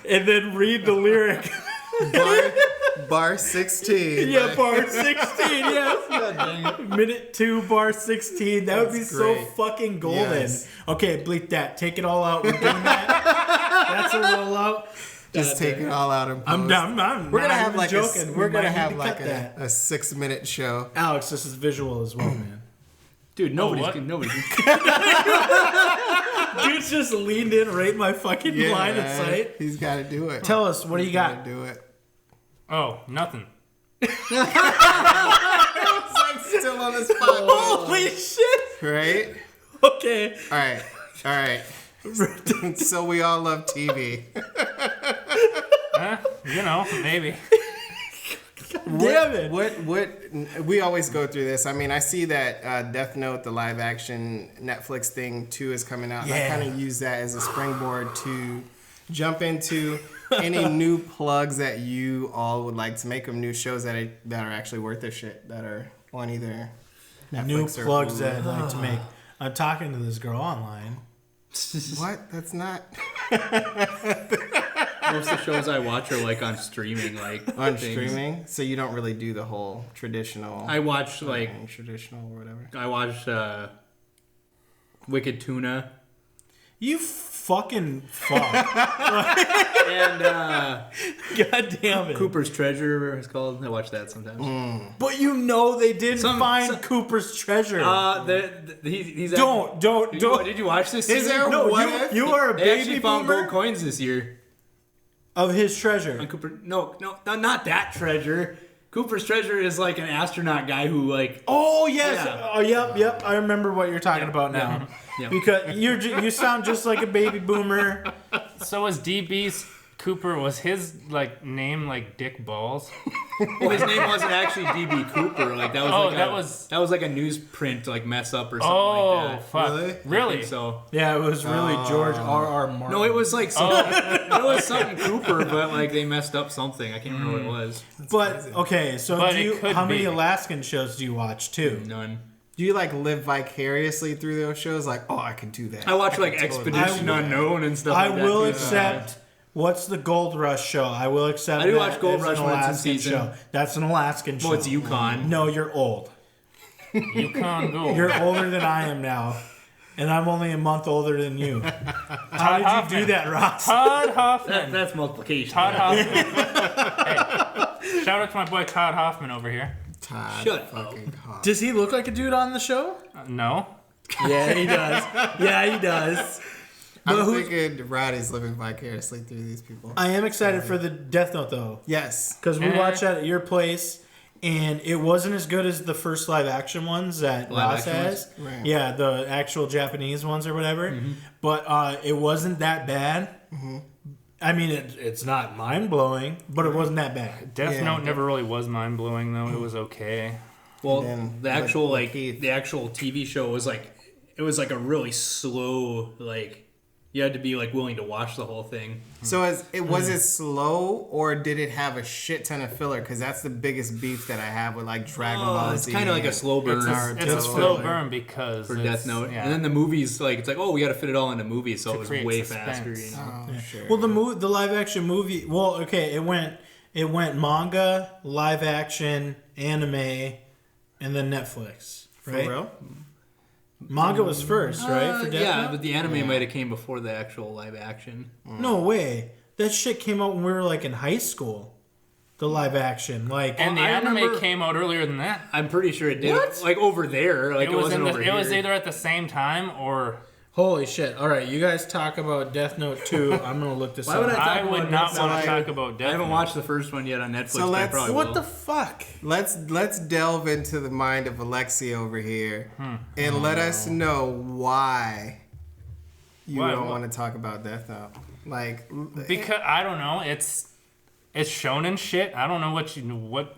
and then read the lyric. Bar 16. Yeah, like. bar 16, yes. Minute 2, bar 16. That would be so great. fucking golden. Yes. Okay, bleep that. Take it all out. We're doing that. That's a rollout. Just take it all out and post. I'm done. We're gonna have like joking. we're gonna might have need to like cut that. a 6-minute show. Alex, this is visual as well, man. Dude, nobody's what? can. Dude's just leaned in right in my fucking line of sight. He's got to do it. Tell us, what do you got? Gotta do it. Oh, nothing. It's like still on the spot. Holy shit! Right? Okay. All right. So we all love TV. Maybe. Damn it. What we always go through this. I mean, I see that Death Note, the live action Netflix thing too, is coming out. Yeah. And I kind of use that as a springboard to jump into any new plugs that you all would like to make them, new shows that are actually worth their shit, that are on either Netflix New or plugs Hulu. that I'd like to make. I'm talking to this girl online. What? That's not Most of the shows I watch are like on streaming, like on things. streaming. So you don't really do the whole traditional. I watch like traditional or whatever. I watched Wicked Tuna You fucking fuck. and God damn it. Cooper's Treasure. It's called. I watch that sometimes. But they didn't find Cooper's treasure. He's don't. Did you watch this? Is season? there No, what? you are a They baby actually found boomer gold coins this year of his treasure. on Cooper. No, not that treasure. Cooper's Treasure is like an astronaut guy who like. Oh yes. Yeah. Oh yep. I remember what you're talking about now. Yeah. Because you sound just like a baby boomer. So was DB's Cooper, was his like name like Dick Balls? Well, his name wasn't actually DB Cooper. Like that was. Oh, like that was like a newsprint like mess up or something like that. Fuck. Really? I Really? think so. Yeah, it was really George R.R. Martin. No, it was like it was something Cooper, but like they messed up something. I can't remember what it was. But okay, so But it could how many be. Alaskan shows do you watch too? None. Do you like live vicariously through those shows? Like, oh, I can do that. I watch like can totally Expedition do that. Unknown and stuff. I like that will too. accept. What's the Gold Rush show? I will accept. I do that watch Gold as Rush an when it's in Alaskan season. show. That's an Alaskan show. Well, it's Yukon. No, you're old. You can't go. You're older than I am now, and I'm only a month older than you. How did you do that, Ross? Todd Hoffman. That's multiplication. Todd Hoffman. Hey, shout out to my boy Todd Hoffman over here. Todd Shut fucking Hoff. Does he look like a dude on the show? No. Yeah, he does. Yeah, he does. But I'm who's- thinking Roddy's living vicariously through these people. I am excited for the Death Note though, Yes. because we Eh. watched that at your place, and it wasn't as good as the first live action ones that Live Ross action has. ones? Right. Yeah, the actual Japanese ones or whatever. But it wasn't that bad. I mean, it's not mind blowing, but it wasn't that bad. Death Yeah. Note never really was mind blowing though. It was okay. Well, And then, the actual like like Keith. the actual TV show was like it was like a really slow like you had to be like willing to watch the whole thing. So was it slow, or did it have a shit ton of filler? Because that's the biggest beef that I have with like Dragon Ball It's Z. kind of like a and slow burn Naruto. It's a Naruto. slow burn because for it's- Death Note, Yeah. and then the movies like it's like oh we got to fit it all into movies, so To it was create way suspense. faster. You know? Oh, sure. Well, the live action movie. Well, okay, it went manga, live action, anime, and then Netflix. Right? For real? Manga was first, right? For Death yeah, Note? but the anime might have came before the actual live action. No way. That shit came out when we were like in high school. The live action, like, And the I anime remember- came out earlier than that. I'm pretty sure it did. What? Like over there, like it, was wasn't over it here. was either at the same time or holy shit! All right, you guys talk about Death Note 2. I'm gonna look this Why up. would I talk would about not Death want Note. to talk about Death I haven't Note. watched the first one yet on Netflix. So but I let's- probably What will. the fuck? Let's delve into the mind of Alexia over here and let us know why you Why? don't What? want to talk about Death Note. Like, Because I don't know, it's shonen shit. I don't know what.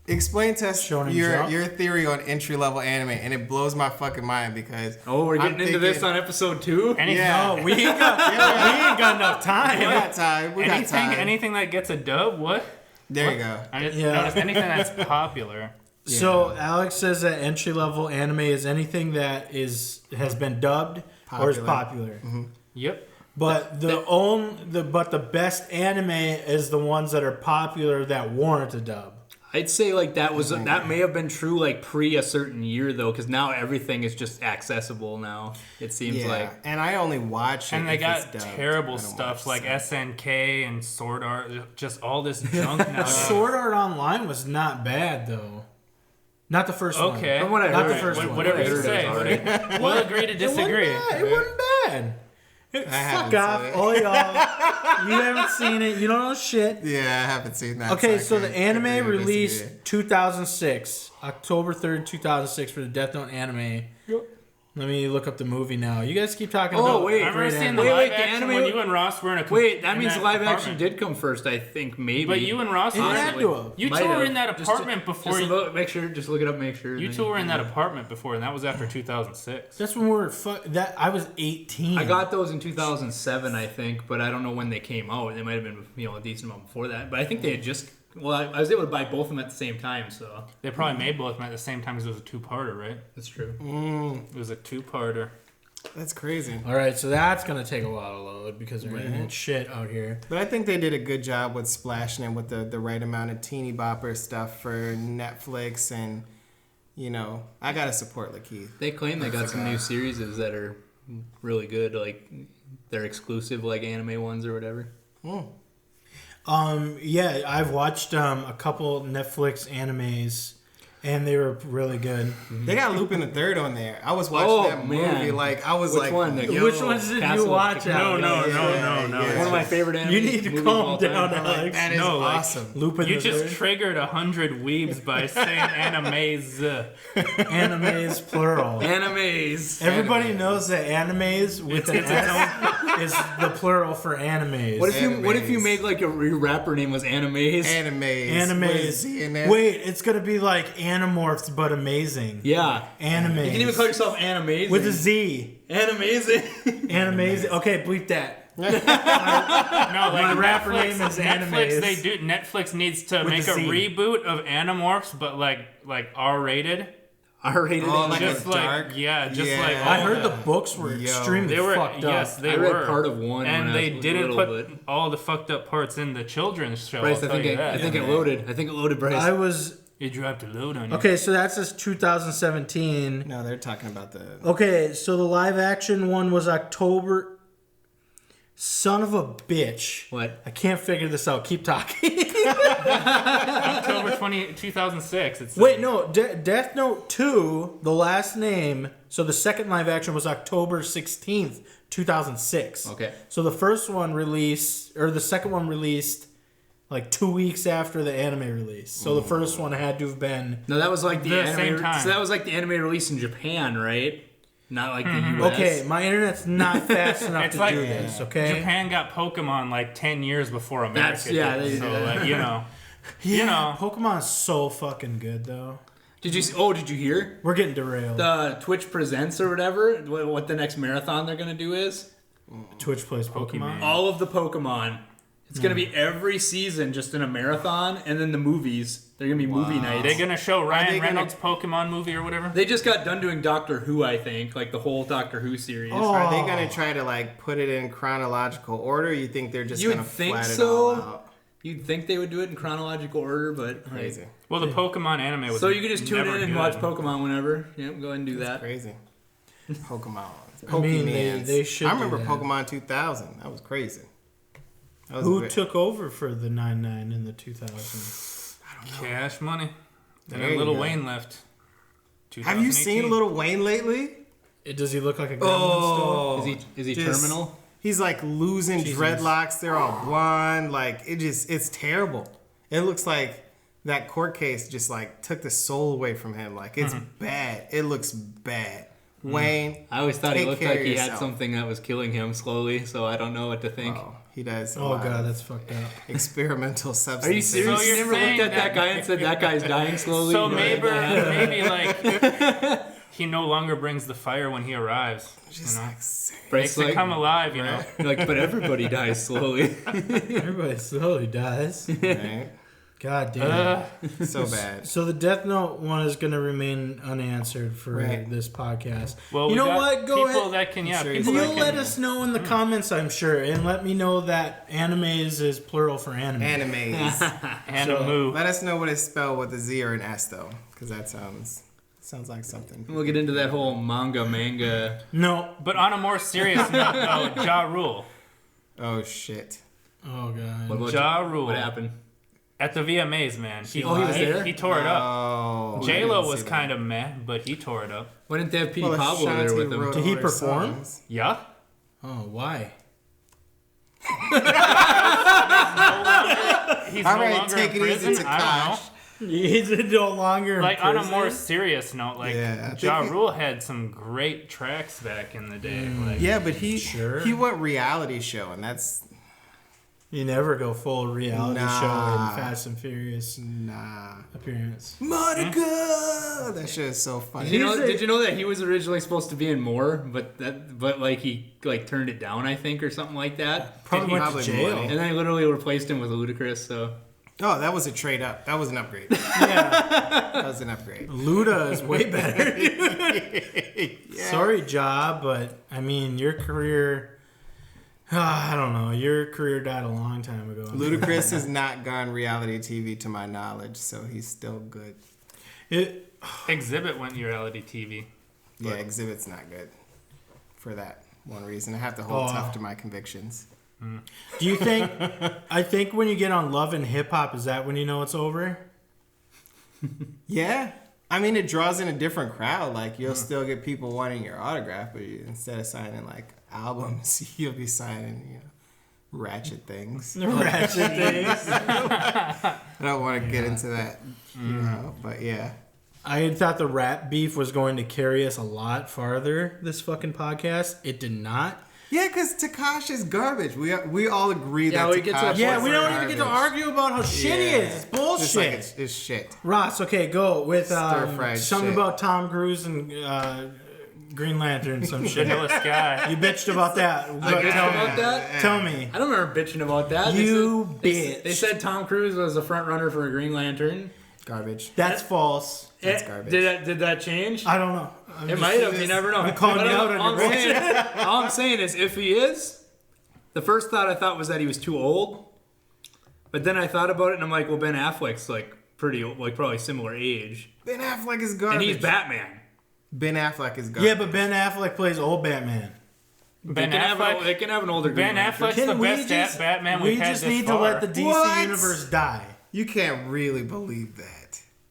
explain to us Shonen Jump? your theory on entry level anime, and it blows my fucking mind because Oh, we're getting I'm into this thinking- on episode 2. Anything, Yeah. No, we ain't got enough we time. got time. We got time. anything that gets a dub. What? There you go. I just Yeah. noticed anything that's popular. So Alex says that entry level anime is anything that has been dubbed or is popular. Yep. But the best anime is the ones that are popular that warrant a dub. I'd say like that may have been true like pre a certain year though, because now everything is just accessible now. It seems like. And I only watch it. And they if got it's dubbed. terrible I don't stuff watch like sub. SNK and Sword Art, just all this junk now. Sword Art Online was not bad though. Not the first one. Okay. From what I Not heard, the first one. Whatever you It was say. alright. We'll agree to disagree. It wasn't bad. Fuck haven't off, seen it. all y'all. You haven't seen it. You don't know shit. Yeah, I haven't seen that. Okay, so I the can't anime agree or released disagree. 2006, October 3rd, 2006 for the Death Note anime. Let me look up the movie now. You guys keep talking about wait. I remember great seeing anime. the Wait, live the action anime- when you and Ross were in a Wait, that in means that live action apartment. did come first, I think, maybe. But you and Ross It had were to have. you Might two were have. in that Just apartment before Just you. make sure, just look it up, make sure. You two were in that apartment before, and that was after 2006. That's when we were I was 18. I got those in 2007, I think, but I don't know when they came out. They might have been, a decent amount before that. But I think they had just. Well, I was able to buy both of them at the same time, so They probably made both of them at the same time because it was a two-parter, right? that's true. It was a two-parter. That's crazy. All right, so that's gonna take a while to load because we're getting shit out here. But I think they did a good job with splashing it with the right amount of teeny bopper stuff for Netflix, and I gotta support Lakeith. They claim they got some new series that are really good, like they're exclusive, like anime ones or whatever. Yeah, I've watched a couple Netflix animes, and they were really good. They got Lupin the Third on there. I was watching that movie, I was Which like, one? yo. Which ones did Castle you watch? No, Alex? no, Yeah. One of my favorite anime. You need to movies calm of all time. down, I'm like, Alex. that is No, like- awesome. Lupin You the just Third? triggered 100 weebs by saying animes. Animes plural. Animes. Everybody knows that animes with an S is the plural for animes. What if you Animes. made like your rapper name was Animes? Animes. With a Z in Animes. there. Wait, it's gonna be like Animorphs but amazing. Yeah. Animes. You can even call yourself Animes. with a Z. Animazing. Animes. Okay, bleep that. No, like My rapper Netflix, name is Netflix, animes. Netflix needs to With make a a Z. reboot of Animorphs, but like R-rated. R-rated. Oh, like Just a like dark. yeah, just Yeah. like I all heard the books were Yo. extremely they were fucked yes up. they I were read part of one and when they I was didn't little, put but- all the fucked up parts in the children's show. Bryce, I'll I think tell you it, that. I think it loaded. I think it loaded, Bryce. I was It dropped a load on you. okay. So that's just 2017. No, they're talking about the. Okay, so the live action one was October. Son of a bitch. What? I can't figure this out. Keep talking. October 2006. It's Wait, no. Death Note 2, the last name. So the second live action was October 16th, 2006. Okay. So the first one released, or the second one released like 2 weeks after the anime release. So the first one had to have been. No, that was like the The anime. same time. So that was like the anime release in Japan, right? Not like the US. Okay, my internet's not fast enough It's to like do this, okay? Japan got Pokemon like 10 years before America. That's- yeah, did. they So did. like, Yeah, you know. Pokemon's so fucking good, though. Did you hear? We're getting derailed. The Twitch Presents or whatever, what the next marathon they're going to do is? Twitch plays Pokemon. All of the Pokemon. It's going to be every season just in a marathon, and then the movies. They're going to be movie nights. They're gonna show they Ryan gonna- Reynolds' Pokemon movie or whatever. They just got done doing Doctor Who, I think, like the whole Doctor Who series. Oh. Are they gonna try to like put it in chronological order? Or you think they're just You would gonna think flat so. it all out? You'd think they would do it in chronological order, but Crazy. Well, the Pokemon anime was So you can just tune never in and good. watch Pokemon whenever. Yep, go ahead and do that. Crazy. Pokemon. I mean, Pokemans. they should I do remember that. Pokemon 2000. That was crazy. That was Who great. took over for the 99 in the 2000s? Cash Money. And There then you Lil go. Wayne left. Have you seen 2018. Lil Wayne lately? Does he look like a gremlin still? Is he just- terminal? He's like losing Jesus. dreadlocks. They're all blonde. Like it's terrible. It looks like that court case just like took the soul away from him. Like it's bad. It looks bad. Wayne, I always thought he take looked care like of he had yourself. something that was killing him slowly, so I don't know what to think. Oh, he does. a Oh lot god, of that's fucked up. experimental Are substances. you serious? So you you're never looked saying at that guy and said that guy's dying slowly? So You know, maybe like he no longer brings the fire when he arrives. Just you know? like sick. Makes Bryce, it come alive, you know. like, but everybody dies slowly. Everybody slowly dies. Right? God damn. So bad. So the Death Note one is going to remain unanswered for this podcast. Well, you know what? Go people ahead. that can, Sure people You'll that can, let us know in the comments, I'm sure, and let me know that animes is plural for anime. Animes. Animu. Let us know what it's spelled with a Z or an S though, because that sounds like something. We'll get into that whole manga. No. But on a more serious note, though, Ja Rule. Oh shit. Oh, God. What about Ja Rule. What happened? At the VMAs, man. He was there? He tore it up. Oh. J-Lo was kind of meh, but he tore it up. Why didn't they have Petey Pablo there with him? Did he perform? Yeah. Oh, why? He's All no right, longer take in it easy, prison. I don't know. Tekashi. He's no longer Like in on a prison? more serious note, like Yeah, I Ja think Rule had some great tracks back in the day. Like, Yeah, but he went reality show, and that's You never go full reality Nah. show in Fast and Furious nah. appearance. Monica. That shit is so funny. Did you know that he was originally supposed to be in more, but like he turned it down, I think, or something like that. Probably went to Probably jail. money. And then he literally replaced him with Ludacris. So Oh, that was a trade up. That was an upgrade. Yeah. That was an upgrade. Luda is way better. Sorry, Ja, but I mean, your career. I don't know. Your career died a long time ago. Ludacris has not gone reality TV to my knowledge, so he's still good. Exhibit went reality TV. Yeah, Exhibit's not good for that one reason. I have to hold tough to my convictions. Do you think? I think when you get on Love and Hip Hop, is that when you know it's over? Yeah. I mean, it draws in a different crowd. Like, you'll still get people wanting your autograph, but instead of signing, like, albums, you'll be signing, ratchet things. Ratchet things. I don't want to get into that, but yeah. I had thought the rap beef was going to carry us a lot farther this fucking podcast. It did not. Yeah, because Tekashi's garbage. We all agree that we get to that Tekashi Yeah, is we don't even get to garbage. argue about how shit he is. It's bullshit. Just like it's shit. Ross, okay, go with Stir-fried something shit. about Tom Cruise and Green Lantern, some shit. Vanilla Sky. You bitched about that. Tell me. I don't remember bitching about that. You They bitch. said Tom Cruise was a front runner for a Green Lantern. Garbage. That's false. That's garbage. Did that change? I don't know. It might have. You never know. I'm calling But you out on your bullshit. all I'm saying is, if he is, the first thought I thought was that he was too old. But then I thought about it, and I'm like, well, Ben Affleck's like pretty, like probably similar age, Ben Affleck is garbage. and he's Batman. Ben Affleck is garbage. Yeah, but Ben Affleck plays old Batman. Ben they Affleck. can have an older Ben Green Lantern. Affleck's the best Batman we've had just this need far. to let the DC What? universe die. You can't really believe that.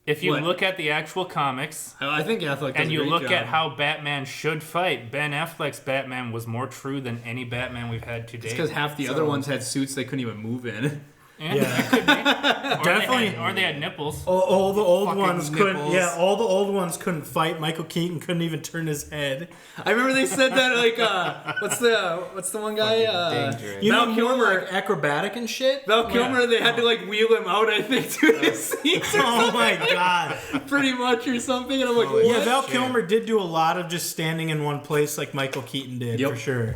If you What? look at the actual comics I think Affleck does and a you great look job. at how Batman should fight, Ben Affleck's Batman was more true than any Batman we've had to date. because half the other ones had suits they couldn't even move in. Yeah, it could be. Definitely. Or they had nipples. All the old Fucking ones couldn't. nipples. Yeah, all the old ones couldn't fight. Michael Keaton couldn't even turn his head. I remember they said that like what's the one guy? Dangerous. You Val know, more Kilmer. like acrobatic and shit. Val Kilmer, they had to like wheel him out, I think, to his seat Oh my god. pretty much or something. And I'm like, what? Yeah, Val Kilmer did do a lot of just standing in one place like Michael Keaton did, Yep. for sure.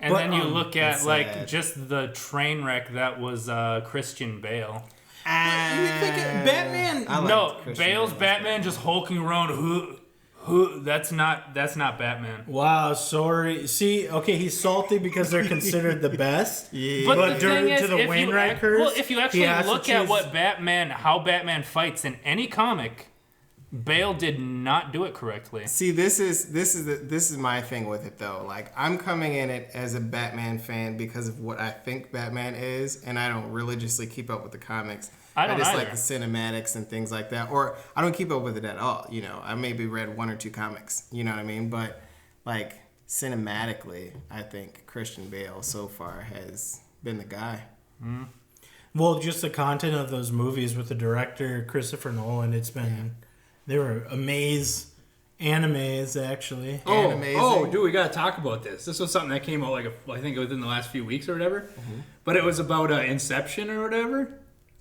And But, then you look at that's like sad. just the train wreck that was Christian Bale. You think Batman? I like No, Christian Bale's Bale. Batman just hulking around. That's not Batman. Wow, sorry. See, okay, he's salty because they're considered the best. Yeah. But But the during- thing is, to the if Wainwright you, curse, well, if you he actually has to look at choose- how Batman fights in any comic, Bale did not do it correctly. See, this is my thing with it though. Like, I'm coming in it as a Batman fan because of what I think Batman is, and I don't religiously keep up with the comics. I don't just either. like the cinematics and things like that, or I don't keep up with it at all. You know, I maybe read one or two comics. You know what I mean? But like cinematically, I think Christian Bale so far has been the guy. Well, just the content of those movies with the director Christopher Nolan, it's been they were animes actually. Oh, Amazing. dude, we gotta talk about this. This was something that came out I think within the last few weeks or whatever. But it was about Inception or whatever.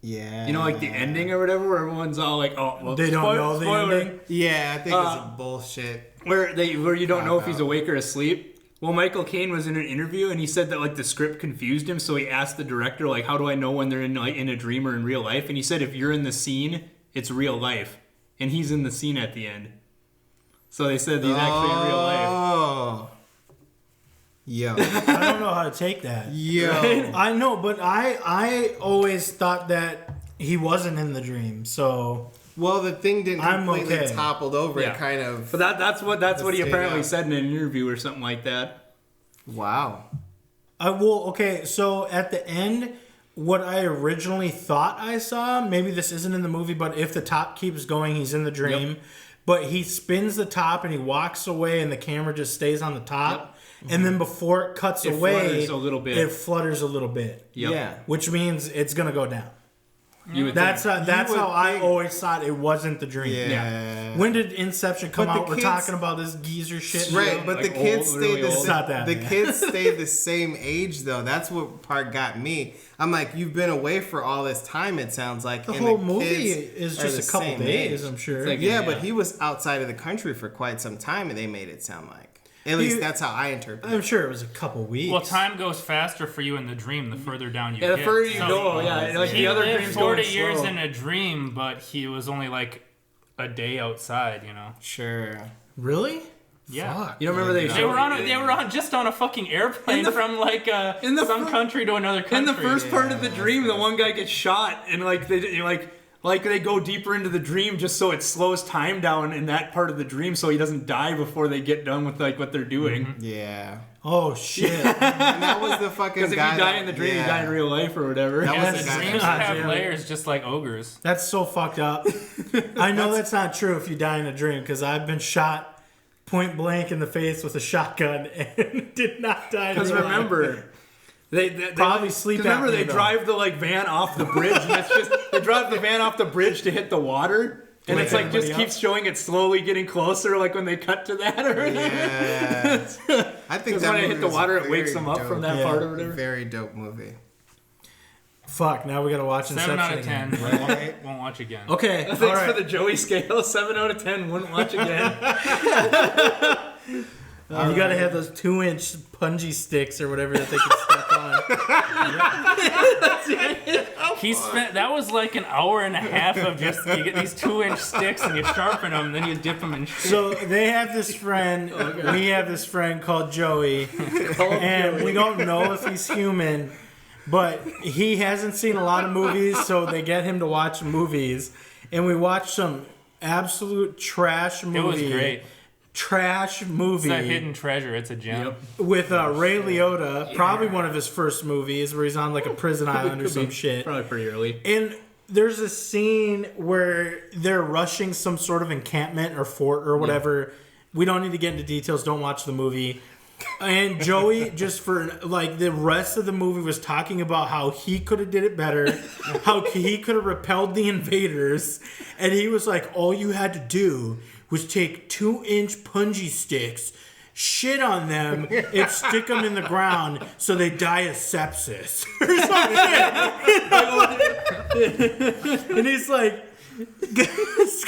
Yeah. You know, like the ending or whatever, where everyone's all like, "Oh, well, They don't know the spoiler." ending. Yeah, I think it's bullshit. Where you don't know if he's awake or asleep. Well, Michael Caine was in an interview, and he said that like the script confused him, so he asked the director like, "How do I know when they're in a dream or in real life?" And he said, "If you're in the scene, it's real life," and he's in the scene at the end. So they said he's actually in real life. Oh, yo, I don't know how to take that. yo, Right? I know, but I always thought that he wasn't in the dream. So well, the thing didn't I'm completely okay. toppled over. Yeah. It kind of. But that's what he stay apparently out. said in an interview or something like that. Wow. okay. So at the end, what I originally thought I saw, maybe this isn't in the movie, but if the top keeps going, he's in the dream. Yep. But he spins the top and he walks away, and the camera just stays on the top. Yep. And then before it cuts away, flutters a little bit. It flutters a little bit. Yep. Yeah. Which means it's gonna go down. You would That's think. that's would how I think- always thought it wasn't the dream. Yeah. When did Inception come But the out? We're kids- talking about this geezer shit. Right, but Like the kids old, really stayed the old. It's not that the bad. kids stayed the same age though. That's what part got me. I'm like, you've been away for all this time. It sounds like The and whole movie kids is are just the a couple same days, age. I'm sure. It's like- Yeah, Yeah. but he was outside of the country for quite some time, and they made it sound like. At least that's how I interpret I'm it. sure it was a couple weeks. Well, time goes faster for you in the dream the further down you Yeah, the get. further you So go, yeah, like he the other lived dreams 40 going years slow. in a dream, but he was only like a day outside, you know. Sure. Really? Yeah. Fuck. You don't remember They were on just on a fucking airplane from like in the some fir- country to another country. In the first part of the dream, the one guy gets shot, and like they go deeper into the dream just so it slows time down in that part of the dream, so he doesn't die before they get done with like what they're doing. Yeah. Oh shit. And that was the fucking Because if you guy die that- in the dream, yeah. you die in real life or whatever. That Yeah, was the the guy dreams that- have God, layers just like ogres. That's so fucked up. I know that's not true if you die in a dream, because I've been shot point blank in the face with a shotgun and did not die. in Because real life. remember, they Probably sleep 'cause remember, apnea, they though. drive the like van off the bridge, and it's just they drive the van off the bridge to hit the water, and Wake it's like just everybody keeps showing it slowly getting closer, like when they cut to that or whatever. Yeah. I think Because that when they movie hit the was water, it wakes very them up dope. from that Yeah. part or whatever. Very dope movie. Fuck, now we gotta watch 7 Inception out of 10. again. Right? Won't watch again. Okay, Thanks all right. for the Joey scale. 7 out of 10. Wouldn't watch again. You gotta have those 2-inch punji sticks or whatever that they can step on. He spent that was like an hour and a half of just you get these 2-inch sticks and you sharpen them, then you dip them in shit. So they have this friend. We have this friend called Joey, and we don't know if he's human, but he hasn't seen a lot of movies, so they get him to watch movies, and we watched some absolute trash movie. It was great. Trash It's movie a hidden treasure. It's a gem. with Ray Liotta, probably one of his first movies where he's on like a prison island or some shit. Probably pretty early. And there's a scene where they're rushing some sort of encampment or fort or whatever. We don't need to get into details. Don't watch the movie. And Joey, just for like the rest of the movie, was talking about how he could have did it better, how he could have repelled the invaders, and he was like, all you had to do was take 2-inch punji sticks, shit on them, and stick them in the ground so they die of sepsis or something. And he's like, because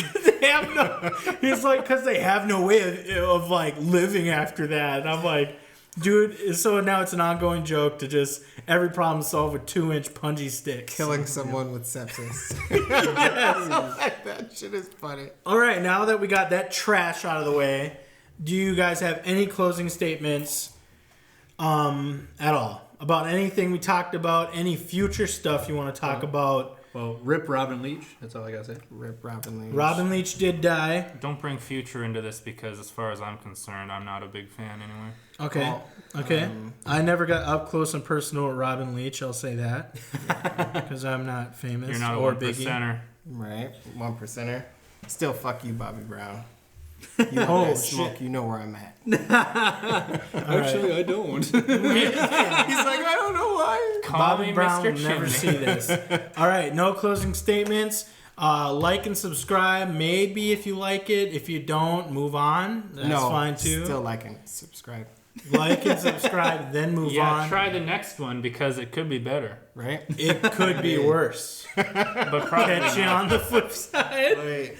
they have no way of like living after that. And I'm like, dude, so now it's an ongoing joke to just every problem solved with 2-inch punji sticks. Killing someone with sepsis. That shit is funny. All right, now that we got that trash out of the way, do you guys have any closing statements at all about anything we talked about, any future stuff you want to talk about? Well, rip Robin Leach. That's all I gotta say. Rip Robin Leach. Robin Leach did die. Don't bring Future into this because, as far as I'm concerned, I'm not a big fan anyway. Okay. Okay. I never got up close and personal with Robin Leach, I'll say that. Because I'm not famous You're not a or 1%er. Biggie. Right? 1%er. Still fuck you, Bobby Brown. You want Oh, that smoke, shit. you know where I'm at. Actually, I don't. He's like, I don't know why. Call Bobby me Brown Mr. will never Chimney. see this. All right, no closing statements. Like and subscribe. Maybe if you like it. If you don't, move on. That's fine too. Still like and subscribe. Like and subscribe, then move Yeah, on. try the next one because it could be better. Right? It could be worse. But probably Catch you not. on the flip side. Wait.